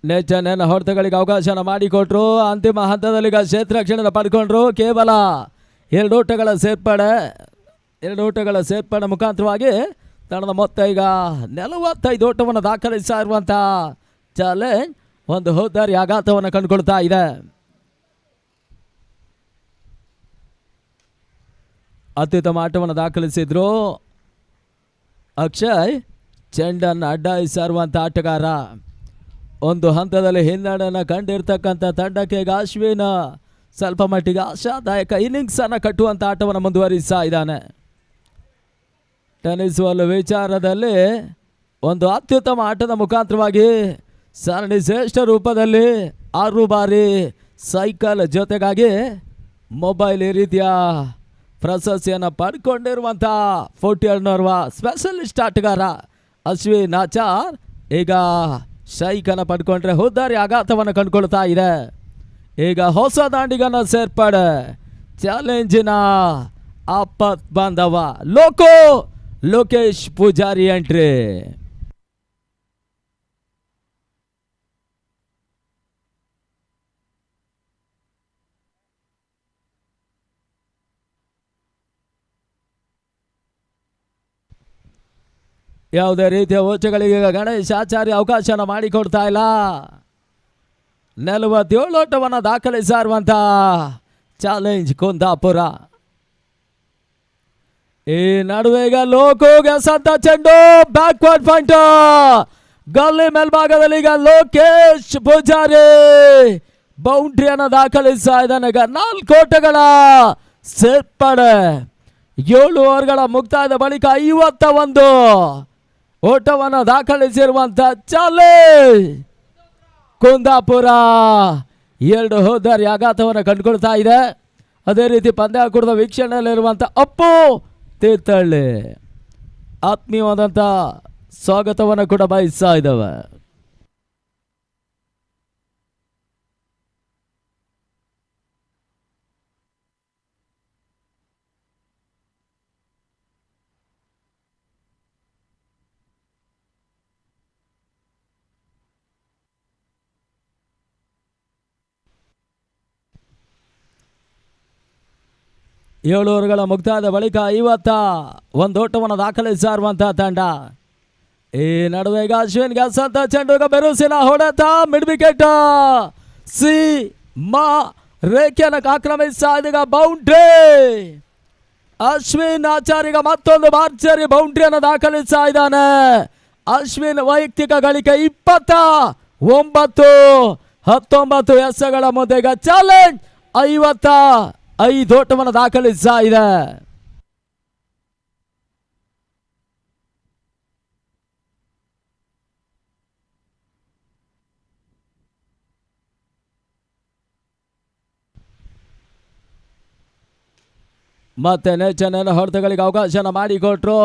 ನೆಚ್ಚನ ಹೊಡೆತಗಳಿಗೆ ಅವಕಾಶನ ಮಾಡಿಕೊಟ್ರು. ಅಂತಿಮ ಹಂತದಲ್ಲಿ ಈಗ ಕ್ಷೇತ್ರ ರಕ್ಷಣೆ ಪಡ್ಕೊಂಡ್ರು. ಕೇವಲ 2 ಓಟಗಳ ಸೇರ್ಪಡೆ. 2 ಓಟಗಳ ಸೇರ್ಪಡೆ ಮುಖಾಂತರವಾಗಿ ತಂಡದ ಮೊತ್ತ ಈಗ 45 ಓಟವನ್ನು ದಾಖಲಿಸ್ತಾ ಇರುವಂಥ ಚಾಲೆಂಜ್ ಒಂದು ಹೋದಾರಿ ಆಘಾತವನ್ನು ಕಂಡುಕೊಳ್ತಾ ಇದೆ. ಅತ್ಯುತ್ತಮ ಆಟವನ್ನು ದಾಖಲಿಸಿದ್ರು ಅಕ್ಷಯ್. ಚೆಂಡನ್ನು ಅಡ್ಡಾಯಿಸಿರುವಂಥ ಆಟಗಾರ. ಒಂದು ಹಂತದಲ್ಲಿ ಹಿನ್ನಡೆಯನ್ನು ಕಂಡಿರ್ತಕ್ಕಂಥ ತಂಡಕ್ಕೆ ಈಗ ಅಶ್ವಿನ್ ಸ್ವಲ್ಪ ಮಟ್ಟಿಗೆ ಆಶಾದಾಯಕ ಇನ್ನಿಂಗ್ಸನ್ನು ಕಟ್ಟುವಂಥ ಆಟವನ್ನು ಮುಂದುವರಿಸ್ತಾ ಇದ್ದಾನೆ. ಟೆನ್ನಿಸ್ ಬಾಲ್ ವಿಚಾರದಲ್ಲಿ ಒಂದು ಅತ್ಯುತ್ತಮ ಆಟದ ಮುಖಾಂತರವಾಗಿ ಸರಣಿ ಶ್ರೇಷ್ಠ ರೂಪದಲ್ಲಿ 6 ಬಾರಿ ಸೈಕಲ್ ಜೊತೆಗಾಗಿ ಮೊಬೈಲ್ ಈ ರೀತಿಯ ಪ್ರಶಸ್ತಿಯನ್ನು ಪಡ್ಕೊಂಡಿರುವಂಥ 42 ಸ್ಪೆಷಲಿಸ್ಟ್ ಆಟಗಾರ ಅಶ್ವಿನ್ ಆಚಾರ್ ಈಗ ಶೈಕನ್ನು ಪಡ್ಕೊಂಡ್ರೆ ಹುದ್ದಾರಿ ಆಘಾತವನ್ನು ಕಂಡುಕೊಳ್ತಾ ಇದೆ. ಈಗ ಹೊಸ ದಾಂಡಿಗನ ಸೇರ್ಪಡೆ. ಚಾಲೆಂಜಿನ ಆಪತ್ ಬಾಂಧವ ಲೋಕೇಶ್ ಪೂಜಾರಿ ಎಂಟ್ರಿ. ಯಾವುದೇ ರೀತಿಯ ಓಟಗಳಿಗೆ ಗಣೇಶ್ ಆಚಾರ್ಯ ಅವಕಾಶನ ಮಾಡಿಕೊಡ್ತಾ ಇಲ್ಲ. 47 ಓಟವನ್ನು ದಾಖಲಿಸಿರುವಂಥ ಚಾಲೆಂಜ್ ಕುಂದಾಪುರ. ಈ ನಡುವೆ ಈಗ ಲೋಕೋಗೆ ಸಂತ ಚೆಂಡು ಬ್ಯಾಕ್ವರ್ಡ್ ಪಾಯಿಂಟ್ ಗಲ್ಲಿ ಮೇಲ್ಭಾಗದಲ್ಲಿ ಈಗ ಲೋಕೇಶ್ ಪೂಜಾರಿ ಬೌಂಡ್ರಿಯನ್ನು ದಾಖಲಿಸ್ತಾ ಇದ್ದಾನೆ. ಈಗ 4 ಓಟಗಳ ಸೇರ್ಪಡೆ. 7 ಓವರ್ಗಳ ಮುಕ್ತಾಯದ ಬಳಿಕ 51 ಓಟವನ್ನು ದಾಖಲಿಸಿರುವಂಥ ಚಾಲೆಂಜ್ ಕುಂದಾಪುರ 2 ಹೋದಾರಿ ಆಘಾತವನ್ನು ಕಂಡುಕೊಳ್ತಾ ಇದೆ. ಅದೇ ರೀತಿ ಪಂದ್ಯಾಕೂಟದ ವೀಕ್ಷಣೆಯಲ್ಲಿರುವಂಥ ಅಪ್ಪು ತೀರ್ಥಹಳ್ಳಿ. ಆತ್ಮೀಯವಾದಂಥ ಸ್ವಾಗತವನ್ನು ಕೂಡ ಬಯಸ್ತಾ ಇದ್ದಾವೆ. ಏಳೂರುಗಳ ಮುಕ್ತಾಯದ ಬಳಿಕ ಇವತ್ತ ಒಂದು ಓಟವನ್ನು ದಾಖಲಿಸಿರುವಂತಹ ತಂಡ. ಈ ನಡುವೆ ಈಗ ಅಶ್ವಿನ್ ಗೆಲ್ಸಂತ ಚೆಂಡು ಬೆರುಸಿನ ಹೊಡೆತ ಮಿಡ್ ವಿಕೆಟ್ ಸಿ ಮಾ ರೇಖೆಯನ್ನು ಆಕ್ರಮಿಸ್ತಾ ಇದೀಗ ಬೌಂಡ್ರಿ. ಅಶ್ವಿನ್ ಆಚಾರ್ಯ ಮತ್ತೊಂದು ಭರ್ಜರಿ ಬೌಂಡ್ರಿಯನ್ನು ದಾಖಲಿಸ್ತಾ ಇದ್ದಾನೆ. ಅಶ್ವಿನ್ ವೈಯಕ್ತಿಕ ಗಳಿಕೆ 29-19 ಎಸೆಗಳ ಮುಂದೆ ಈಗ ಚಾಲೆಂಜ್ 55 ಓಟವನ್ನು ದಾಖಲಿಸ್ತಾ ಇದೆ. ಮತ್ತೆ ನೆಚ್ಚಿನ ಹೊಡೆತಗಳಿಗೆ ಅವಕಾಶನ ಮಾಡಿಕೊಟ್ರು.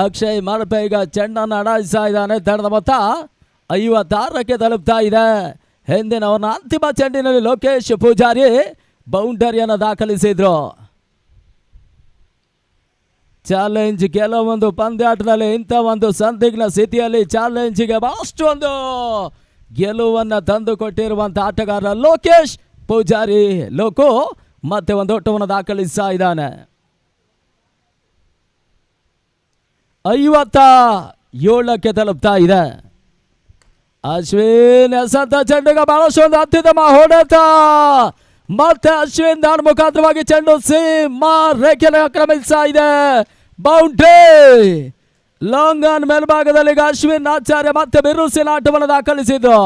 ಅಕ್ಷಯ್ ಮಲ್ಪೆ ಈಗ ಚೆಂಡನ್ನು ಅಡಾಯಿಸ್ತಾ ಇದ್ದಾನೆ. ತಂಡದ ಮೊತ್ತ 56ಕ್ಕೆ ತಲುಪ್ತಾ ಇದೆ. ಹಿಂದಿನವನ್ನ ಅಂತಿಮ ಚೆಂಡಿನಲ್ಲಿ ಲೋಕೇಶ್ ಪೂಜಾರಿ ಬೌಂಡರಿಯನ್ನು ದಾಖಲಿಸಿದ್ರು. ಚಾಲೆಂಜ್ ಕೆಲವೊಂದು ಪಂದ್ಯಾಟದಲ್ಲಿ ಇಂಥ ಒಂದು ಸಂದಿಗ್ಧ ಸ್ಥಿತಿಯಲ್ಲಿ ಚಾಲೆಂಜಿಗೆ ಬಹಳಷ್ಟು ಒಂದು ಗೆಲುವನ್ನು ತಂದು ಕೊಟ್ಟಿರುವಂಥ ಆಟಗಾರ ಲೋಕೇಶ್ ಪೂಜಾರಿ. ಲೋಕೋ ಮತ್ತೆ ಒಂದು ಓಟವನ್ನು ದಾಖಲಿಸ್ತಾ ಇದ್ದಾನೆ. 57ಕ್ಕೆ ತಲುಪ್ತಾ ಇದೆ. ಅಶ್ವಿನ್ ಎಸೆತ ಚೆಂಡಿಗೆ ಬಹಳಷ್ಟು ಒಂದು ಅತ್ಯುತ್ತಮ ಹೊಡೆತ. ಮತ್ತೆ ಅಶ್ವಿನ್ ದಾನ್ ಮುಖಾಂತರವಾಗಿ ಚೆಂಡು ಸೀಮಾ ರೇಖೆಯನ್ನು ಆಕ್ರಮಿಸ್ತಾ ಇದೆ. ಬೌಂಡ್ರಿ. ಲಾಂಗ್ ಆನ್ ಮೇಲ್ಭಾಗದಲ್ಲಿ ಅಶ್ವಿನ್ ಆಚಾರ್ಯ ಮತ್ತೆ ಬಿರುಸಿನ ಆಟವನ್ನು ದಾಖಲಿಸಿದ್ರು.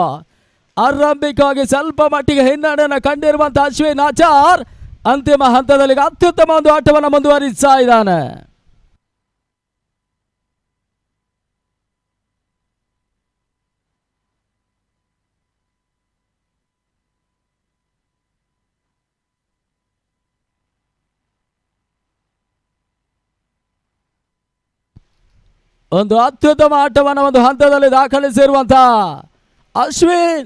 ಆರಂಭಿಕವಾಗಿ ಸ್ವಲ್ಪ ಮಟ್ಟಿಗೆ ಹಿನ್ನಡೆಯನ್ನು ಕಂಡಿರುವಂತಹ ಅಶ್ವಿನ್ ಆಚಾರ್ ಅಂತಿಮ ಹಂತದಲ್ಲಿ ಅತ್ಯುತ್ತಮ ಒಂದು ಆಟವನ್ನು ಮುಂದುವರಿಸ್ತಾ ಇದ್ದಾನೆ. ಒಂದು ಅತ್ಯುತ್ತಮ ಆಟವನ್ನು ಒಂದು ಹಂತದಲ್ಲಿ ದಾಖಲಿಸಿರುವಂತ ಅಶ್ವಿನ್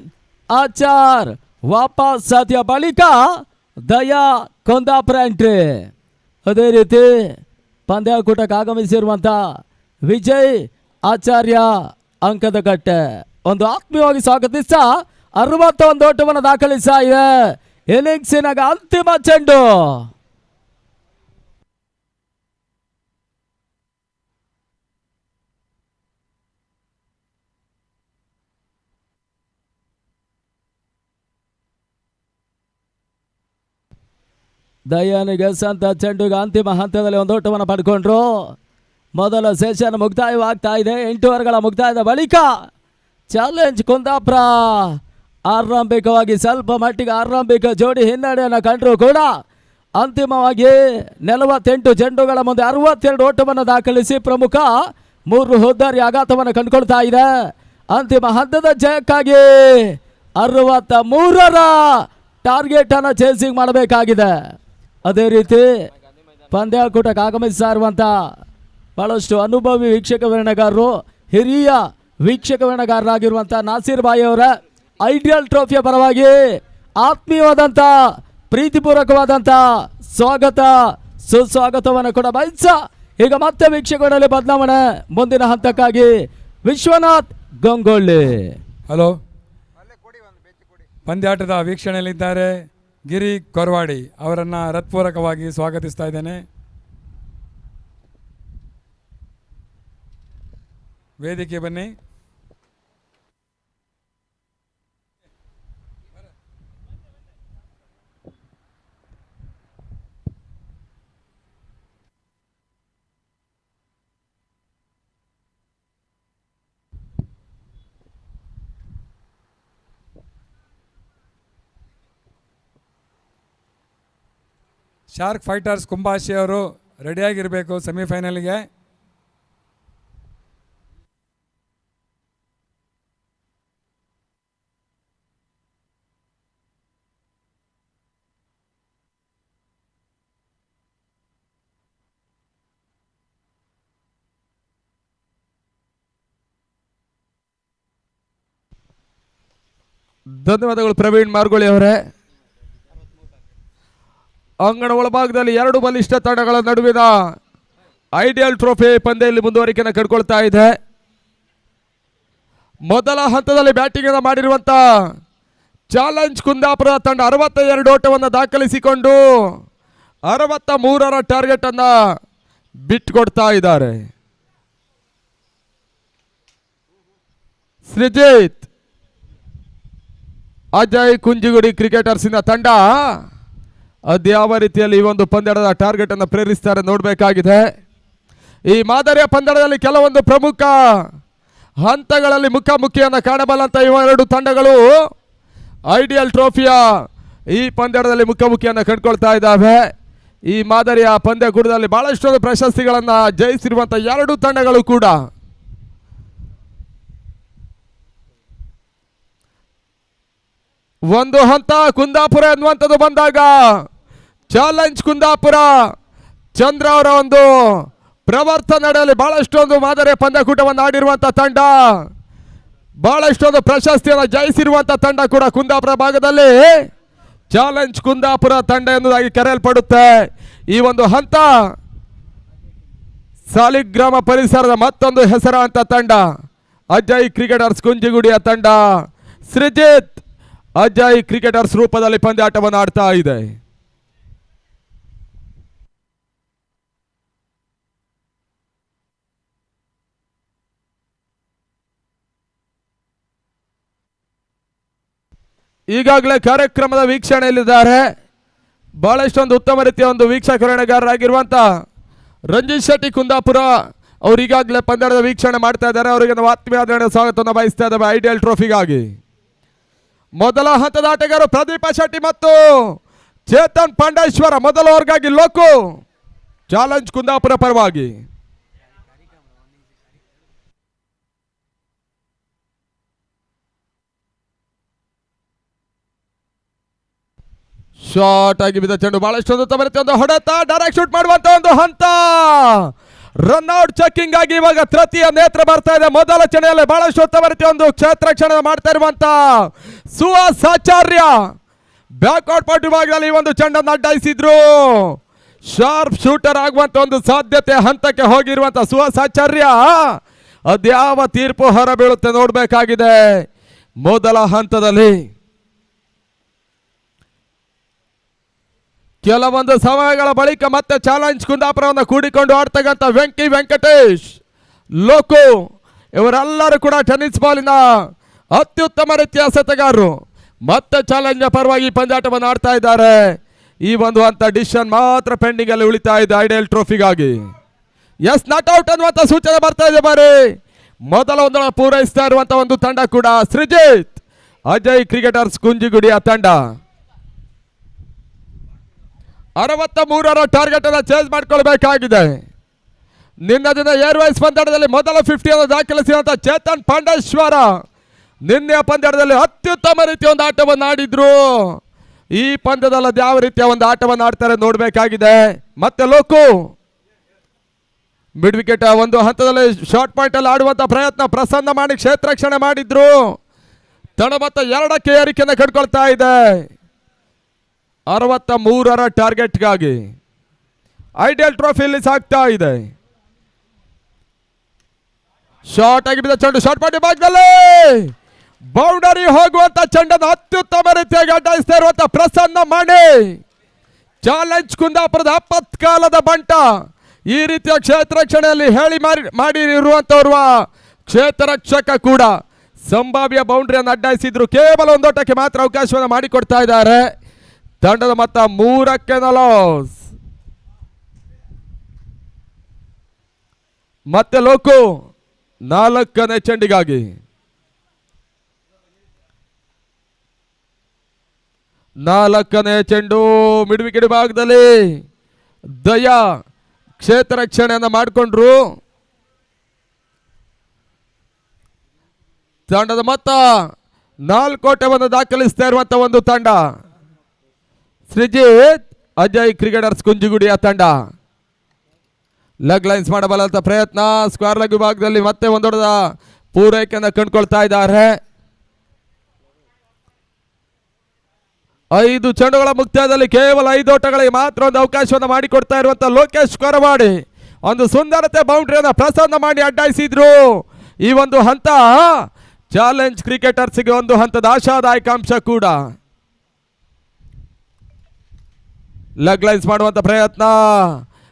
ಆಚಾರ್ ವಾಪಸ್ ಸಾಧ್ಯ ಬಳಿಕ ದಯಾ ಕುಂದಾಪುರ ಎಂಟ್ರಿ. ಅದೇ ರೀತಿ ಪಂದ್ಯಾಕೂಟಕ್ಕೆ ಆಗಮಿಸಿರುವಂತ ವಿಜಯ್ ಆಚಾರ್ಯ ಅಂಕದ ಕಟ್ಟೆ ಒಂದು ಆತ್ಮೀಯವಾಗಿ ಸ್ವಾಗತಿಸ್ತಾ 61 ಓಟವನ್ನು ದಾಖಲಿಸ್ತಾ ಇದೆ. ಇನ್ನಿಂಗ್ಸಿನ ಅಂತಿಮ ಚೆಂಡು. ದಯಾನಿಗೆ ಸಂತ ಚೆಂಡುಗೆ ಅಂತಿಮ ಹಂತದಲ್ಲಿ ಒಂದು ಓಟವನ್ನು ಪಡ್ಕೊಂಡ್ರು. ಮೊದಲ ಸೆಷನ್ ಮುಕ್ತಾಯವಾಗ್ತಾ ಇದೆ. 8 ಓವರ್ಗಳ ಮುಕ್ತಾಯದ ಬಳಿಕ ಚಾಲೆಂಜ್ ಕುಂದಾಪುರ ಆರಂಭಿಕವಾಗಿ ಸ್ವಲ್ಪ ಮಟ್ಟಿಗೆ ಆರಂಭಿಕ ಜೋಡಿ ಹಿನ್ನಡೆಯನ್ನು ಕಂಡರೂ ಕೂಡ ಅಂತಿಮವಾಗಿ 48 ಚೆಂಡುಗಳ ಮುಂದೆ 62 ಓಟವನ್ನು ದಾಖಲಿಸಿ ಪ್ರಮುಖ 3 ಹುದ್ದಾರಿ ಆಘಾತವನ್ನು ಕಂಡುಕೊಳ್ತಾ ಇದೆ. ಅಂತಿಮ ಹಂತದ ಜಯಕ್ಕಾಗಿ 63ರ ಟಾರ್ಗೆಟ್ ಅನ್ನು ಚೇಸಿಂಗ್ ಮಾಡಬೇಕಾಗಿದೆ. ಅದೇ ರೀತಿ ಪಂದ್ಯಾಕೂಟಕ್ಕೆ ಆಗಮಿಸ್ತಾ ಇರುವಂತ ಬಹಳಷ್ಟು ಅನುಭವಿ ವೀಕ್ಷಕ ವಿವರಣೆಗಾರರು, ಹಿರಿಯ ವೀಕ್ಷಕ ವಿವರಣೆಗಾರರಾಗಿರುವಂಥ ನಾಸೀರ್ ಬಾಯಿ ಅವರ ಐಡಿಯಲ್ ಟ್ರೋಫಿಯ ಪರವಾಗಿ ಆತ್ಮೀಯವಾದಂಥ ಪ್ರೀತಿಪೂರ್ವಕವಾದಂಥ ಸ್ವಾಗತ ಸುಸ್ವಾಗತವನ್ನು ಕೂಡ ಬಯಸ ಈಗ ಮತ್ತೆ ವೀಕ್ಷಕರಲ್ಲಿ ಬದಲಾವಣೆ ಮುಂದಿನ ಹಂತಕ್ಕಾಗಿ ವಿಶ್ವನಾಥ್ ಗಂಗೊಳ್ಳಿ. ಹಲೋ, ಪಂದ್ಯಾಟದ ವೀಕ್ಷಣೆಯಲ್ಲಿದ್ದಾರೆ ಗಿರಿ ಕೊರವಾಡಿ ಅವರನ್ನು ಹೃತ್ಪೂರ್ವಕವಾಗಿ ಸ್ವಾಗತಿಸ್ತಾ ಇದ್ದೇನೆ. ವೇದಿಕೆ ಬನ್ನಿ. ಶಾರ್ಕ್ ಫೈಟರ್ಸ್ ಕುಂಬಾಶಿ ಅವರು ರೆಡಿಯಾಗಿರಬೇಕು ಸೆಮಿಫೈನಲ್ಗೆ. ಧನ್ಯವಾದಗಳು ಪ್ರವೀಣ್ ಮಾರ್ಗೋಳಿ ಅವರೇ. ಅಂಗಣ ಒಳಭಾಗದಲ್ಲಿ ಎರಡು ಬಲಿಷ್ಠ ತಂಡಗಳ ನಡುವಿನ ಐಡಿಯಲ್ ಟ್ರೋಫಿ ಪಂದ್ಯದಲ್ಲಿ ಮುಂದುವರಿಕೆಯನ್ನು ಕಂಡುಕೊಳ್ತಾ ಇದೆ. ಮೊದಲ ಹಂತದಲ್ಲಿ ಬ್ಯಾಟಿಂಗ್ ಅನ್ನು ಮಾಡಿರುವಂತ ಚಾಲೆಂಜ್ ಕುಂದಾಪುರ ತಂಡ 62 ಓಟವನ್ನು ದಾಖಲಿಸಿಕೊಂಡು 63ರ ಟಾರ್ಗೆಟ್ ಅನ್ನ ಬಿಟ್ಟುಕೊಡ್ತಾ ಇದ್ದಾರೆ. ಸೃಜಿತ್ ಅಜಯ್ ಕುಂಜಿಗುಡಿ ಕ್ರಿಕೆಟರ್ಸಿನ ತಂಡ ಅದ್ಯಾವ ರೀತಿಯಲ್ಲಿ ಈ ಒಂದು ಪಂದ್ಯದ ಟಾರ್ಗೆಟ್ ಅನ್ನು ಪ್ರೇರಿಸ್ತಾರೆ ನೋಡಬೇಕಾಗಿದೆ. ಈ ಮಾದರಿಯ ಪಂದ್ಯದಲ್ಲಿ ಕೆಲವೊಂದು ಪ್ರಮುಖ ಹಂತಗಳಲ್ಲಿ ಮುಖಾಮುಖಿಯನ್ನು ಕಾಣಬಲ್ಲಂತ ಇವೆರಡು ತಂಡಗಳು ಐಡಿಯಲ್ ಟ್ರೋಫಿಯ ಈ ಪಂದ್ಯದಲ್ಲಿ ಮುಖಾಮುಖಿಯನ್ನು ಕಂಡುಕೊಳ್ತಾ ಇದ್ದಾವೆ. ಈ ಮಾದರಿಯ ಪಂದ್ಯಕೂಟದಲ್ಲಿ ಬಹಳಷ್ಟು ಪ್ರಶಸ್ತಿಗಳನ್ನು ಜಯಿಸಿರುವಂಥ ಎರಡು ತಂಡಗಳು ಕೂಡ ಒಂದು ಹಂತ ಕುಂದಾಪುರ ಎನ್ನುವಂಥದ್ದು ಬಂದಾಗ ಚಾಲೆಂಜ್ ಕುಂದಾಪುರ ಚಂದ್ರ ಅವರ ಒಂದು ಪ್ರವರ್ತನೆಯಲ್ಲಿ ಬಹಳಷ್ಟೊಂದು ಮಾದರಿಯ ಪಂದ್ಯಕೂಟವನ್ನು ಆಡಿರುವಂಥ ತಂಡ, ಬಹಳಷ್ಟೊಂದು ಪ್ರಶಸ್ತಿಯನ್ನು ಜಯಿಸಿರುವಂಥ ತಂಡ ಕೂಡ ಕುಂದಾಪುರ ಭಾಗದಲ್ಲಿ ಚಾಲೆಂಜ್ ಕುಂದಾಪುರ ತಂಡ ಎನ್ನುವುದಾಗಿ ಕರೆಯಲ್ಪಡುತ್ತೆ. ಈ ಒಂದು ಹಂತ ಸಾಲಿಗ್ರಾಮ ಪರಿಸರದ ಮತ್ತೊಂದು ಹೆಸರಾಂತ ತಂಡ ಅಜಯ್ ಕ್ರಿಕೆಟರ್ಸ್ ಕುಂಜಿಗುಡಿಯ ತಂಡ ಸೃಜಿತ್ ಅಜಯ್ ಕ್ರಿಕೆಟರ್ಸ್ ರೂಪದಲ್ಲಿ ಪಂದ್ಯಾಟವನ್ನು ಆಡ್ತಾ ಇದೆ. ಈಗಾಗಲೇ ಕಾರ್ಯಕ್ರಮದ ವೀಕ್ಷಣೆಯಲ್ಲಿದ್ದಾರೆ ಬಹಳಷ್ಟೊಂದು ಉತ್ತಮ ರೀತಿಯ ಒಂದು ವೀಕ್ಷಕರಣಗಾರರಾಗಿರುವಂಥ ರಂಜಿತ್ ಶೆಟ್ಟಿ ಕುಂದಾಪುರ ಅವರು ಈಗಾಗಲೇ ಪಂದ್ಯದ ವೀಕ್ಷಣೆ ಮಾಡ್ತಾ ಇದ್ದಾರೆ. ಅವರಿಗೆ ನಾವು ಆತ್ಮೀಯ ಸ್ವಾಗತವನ್ನು ಬಯಸ್ತಾ ಇದ್ದೇವೆ ಐಡಿಯಲ್ ಟ್ರೋಫಿಗಾಗಿ. ಮೊದಲ ಹಂತದ ಆಟಗಾರರು ಪ್ರದೀಪ ಶೆಟ್ಟಿ ಮತ್ತು ಚೇತನ್ ಪಾಂಡೇಶ್ವರ ಮೊದಲ ಓವರ್ಗಾಗಿ ಲೋಕು ಚಾಲೆಂಜ್ ಕುಂದಾಪುರ ಪರವಾಗಿ. ಶಾರ್ಟ್ ಆಗಿ ಬಿದ್ದ ಚೆಂಡು ಬಹಳಷ್ಟೊಂದು ತಮರಿತ ಒಂದು ಹೊಡೆತ ಡೈರೆಕ್ಟ್ ಶೂಟ್ ಮಾಡುವಂತ ಒಂದು ಹಂತ ರನ್ಔಟ್ ಚೆಕಿಂಗ್ ಆಗಿ ಇವಾಗ ತೃತೀಯ ನೇತ್ರ ಬರ್ತಾ ಇದೆ. ಮೊದಲ ಚಣೆಯಲ್ಲಿ ಬಹಳಷ್ಟು ಉತ್ತಮ ರೀತಿಯ ಒಂದು ಕ್ಷೇತ್ರ ಕ್ಷಣ ಮಾಡ್ತಾ ಇರುವಂತ ಸುಹಾಸ್ ಆಚಾರ್ಯ ಬ್ಯಾಕ್ಔಟ್ ಪಾರ್ಟ್ ವಿಭಾಗದಲ್ಲಿ ಈ ಒಂದು ಚೆಂಡನ್ನು ಅಡ್ಡಾಯಿಸಿದ್ರು. ಶಾರ್ಪ್ ಶೂಟರ್ ಆಗುವಂತ ಒಂದು ಸಾಧ್ಯತೆ ಹಂತಕ್ಕೆ ಹೋಗಿರುವಂತ ಸುಹಾಸ್ ಆಚಾರ್ಯ ಅದ್ಯಾವ ತೀರ್ಪು ಹೊರಬೀಳುತ್ತೆ ನೋಡಬೇಕಾಗಿದೆ. ಮೊದಲ ಹಂತದಲ್ಲಿ ಕೆಲವೊಂದು ಸಮಯಗಳ ಬಳಿಕ ಮತ್ತೆ ಚಾಲೆಂಜ್ ಕುಂದಾಪುರವನ್ನು ಕೂಡಿಕೊಂಡು ಆಡ್ತಕ್ಕಂಥ ವೆಂಕಿ ವೆಂಕಟೇಶ್ ಲೋಕು ಇವರೆಲ್ಲರೂ ಕೂಡ ಟೆನ್ನಿಸ್ ಬಾಲಿನ ಅತ್ಯುತ್ತಮ ರೀತಿಯ ಸೆತಗಾರರು ಮತ್ತೆ ಚಾಲೆಂಜ್ ಪರವಾಗಿ ಪಂದ್ಯಾಟವನ್ನು ಆಡ್ತಾ ಇದ್ದಾರೆ. ಈ ಒಂದು ಹಂತ ಡಿಸಿಷನ್ ಮಾತ್ರ ಪೆಂಡಿಂಗ್ ಅಲ್ಲಿ ಉಳಿತಾ ಇದೆ ಐಡಿಯಲ್ ಟ್ರೋಫಿಗಾಗಿ. ಎಸ್ ನಾಟ್ ಔಟ್ ಅನ್ನುವಂಥ ಸೂಚನೆ ಬರ್ತಾ ಇದೆ. ಬಾರಿ ಮೊದಲ ಒಂದನ್ನು ಪೂರೈಸ್ತಾ ಇರುವಂತ ಒಂದು ತಂಡ ಕೂಡ ಸೃಜಿತ್ ಅಜಯ್ ಕ್ರಿಕೆಟರ್ಸ್ ಕುಂಜಿಗುಡಿಯ ತಂಡ 63ರ ಟಾರ್ಗೆಟ್ ಅನ್ನು ಚೇಂಜ್ ಮಾಡಿಕೊಳ್ಬೇಕಾಗಿದೆ. ನಿನ್ನ ದಿನ ಏರ್ವೈಸ್ ಪಂದ್ಯದಲ್ಲಿ ಮೊದಲ 50 ದಾಖಲಿಸಿದಂಥ ಚೇತನ್ ಪಾಂಡೇಶ್ವರ ನಿನ್ನೆಯ ಪಂದ್ಯದಲ್ಲಿ ಅತ್ಯುತ್ತಮ ರೀತಿಯ ಒಂದು ಆಟವನ್ನು ಆಡಿದ್ರು. ಈ ಪಂದ್ಯದಲ್ಲಿ ಅದು ಯಾವ ರೀತಿಯ ಒಂದು ಆಟವನ್ನು ಆಡ್ತಾರೆ ನೋಡಬೇಕಾಗಿದೆ. ಮತ್ತೆ ಲೋಕು ಮಿಡ್ ವಿಕೆಟ್ ಒಂದು ಹಂತದಲ್ಲಿ ಶಾರ್ಟ್ ಪಾಯಿಂಟ್ ಅಲ್ಲಿ ಆಡುವಂತ ಪ್ರಯತ್ನ ಪ್ರಸನ್ನ ಮಾಡಿ ಕ್ಷೇತ್ರ ರಕ್ಷಣೆ ಮಾಡಿದ್ರು. ತಂಡ ಮತ್ತೆ 2ಕ್ಕೆ ಏರಿಕೆಯನ್ನು ಕಂಡುಕೊಳ್ತಾ ಇದೆ. 63ರ ಟಾರ್ಗೆಟ್ಗಾಗಿ ಐಡಿಯಲ್ ಟ್ರೋಫಿಯಲ್ಲಿ ಸಾಗ್ತಾ ಇದೆ. ಶಾರ್ಟ್ ಆಗಿ ಬಿದ್ದ ಚೆಂಡು ಶಾರ್ಟ್ ಪಾಯಿಂಟ್ ಭಾಗದಲ್ಲಿ ಬೌಂಡರಿ ಹೋಗುವಂತ ಚೆಂಡನ್ನು ಅತ್ಯುತ್ತಮ ರೀತಿಯಾಗಿ ಅಡ್ಡಾಯಿಸ್ತಾ ಇರುವಂತ ಪ್ರಸನ್ನ ಮಾಡಿ ಚಾಲೆಂಜ್ ಕುಂದಾಪುರದ ಆಪತ್ಕಾಲದ ಬಂಟ ಈ ರೀತಿಯ ಕ್ಷೇತ್ರ ರಕ್ಷಣೆಯಲ್ಲಿ ಹೇಳಿ ಮಾಡಿರುವಂತವ್ರ ಕ್ಷೇತ್ರ ರಕ್ಷಕ ಕೂಡ ಸಂಭಾವ್ಯ ಬೌಂಡ್ರಿಯನ್ನು ಅಡ್ಡಾಯಿಸಿದ್ರು. ಕೇವಲ ಒಂದೋಟಕ್ಕೆ ಮಾತ್ರ ಅವಕಾಶವನ್ನು ಮಾಡಿಕೊಡ್ತಾ ಇದ್ದಾರೆ. ತಂಡದ ಮೊತ್ತ 3ಕ್ಕೆ ಲಾಸ್. ಮತ್ತೆ ಲೋಕು 4ನೇ ಚೆಂಡಿಗಾಗಿ 4ನೇ ಚೆಂಡು ಮಿಡ್ ವಿಕೆಟ್ ಭಾಗದಲ್ಲಿ ದಯಾ ಕ್ಷೇತ್ರ ರಕ್ಷಣೆಯನ್ನು ಮಾಡಿಕೊಂಡ್ರು. ತಂಡದ ಮೊತ್ತ 4 ಓಟವನ್ನು ದಾಖಲಿಸ್ತಾ ಇರುವಂತ ಒಂದು ತಂಡ ಸೃಜಿತ್ ಅಜಯ್ ಕ್ರಿಕೆಟರ್ಸ್ ಕುಂಜಿಗುಡಿಯ ತಂಡ. ಲೆಗ್ ಲೈನ್ಸ್ ಮಾಡಬಲ್ಲಂತ ಪ್ರಯತ್ನ ಸ್ಕ್ವೇರ್ ಲೆಗ್ ವಿಭಾಗದಲ್ಲಿ ಮತ್ತೆ ಒಂದೊಡ್ಡ ಪೂರೈಕೆಯನ್ನು ಕಂಡುಕೊಳ್ತಾ ಇದ್ದಾರೆ. 5 ಚೆಂಡುಗಳ ಮುಕ್ತಾಯದಲ್ಲಿ ಕೇವಲ 5 ಓಟಗಳಿಗೆ ಮಾತ್ರ ಒಂದು ಅವಕಾಶವನ್ನು ಮಾಡಿಕೊಡ್ತಾ ಇರುವಂತ ಲೋಕೇಶ್ ಕೊರವಾಡಿ ಒಂದು ಸುಂದರತೆ ಬೌಂಡ್ರಿಯನ್ನು ಪ್ರಸನ್ನ ಮಾಡಿ ಅಡ್ಡಾಯಿಸಿದ್ರು. ಈ ಒಂದು ಹಂತ ಚಾಲೆಂಜ್ ಕ್ರಿಕೆಟರ್ಸ್ಗೆ ಒಂದು ಹಂತದ ಆಶಾದಾಯಕ ಅಂಶ ಕೂಡ. ಲೆಗ್ ಲೈನ್ಸ್ ಮಾಡುವಂತ ಪ್ರಯತ್ನ,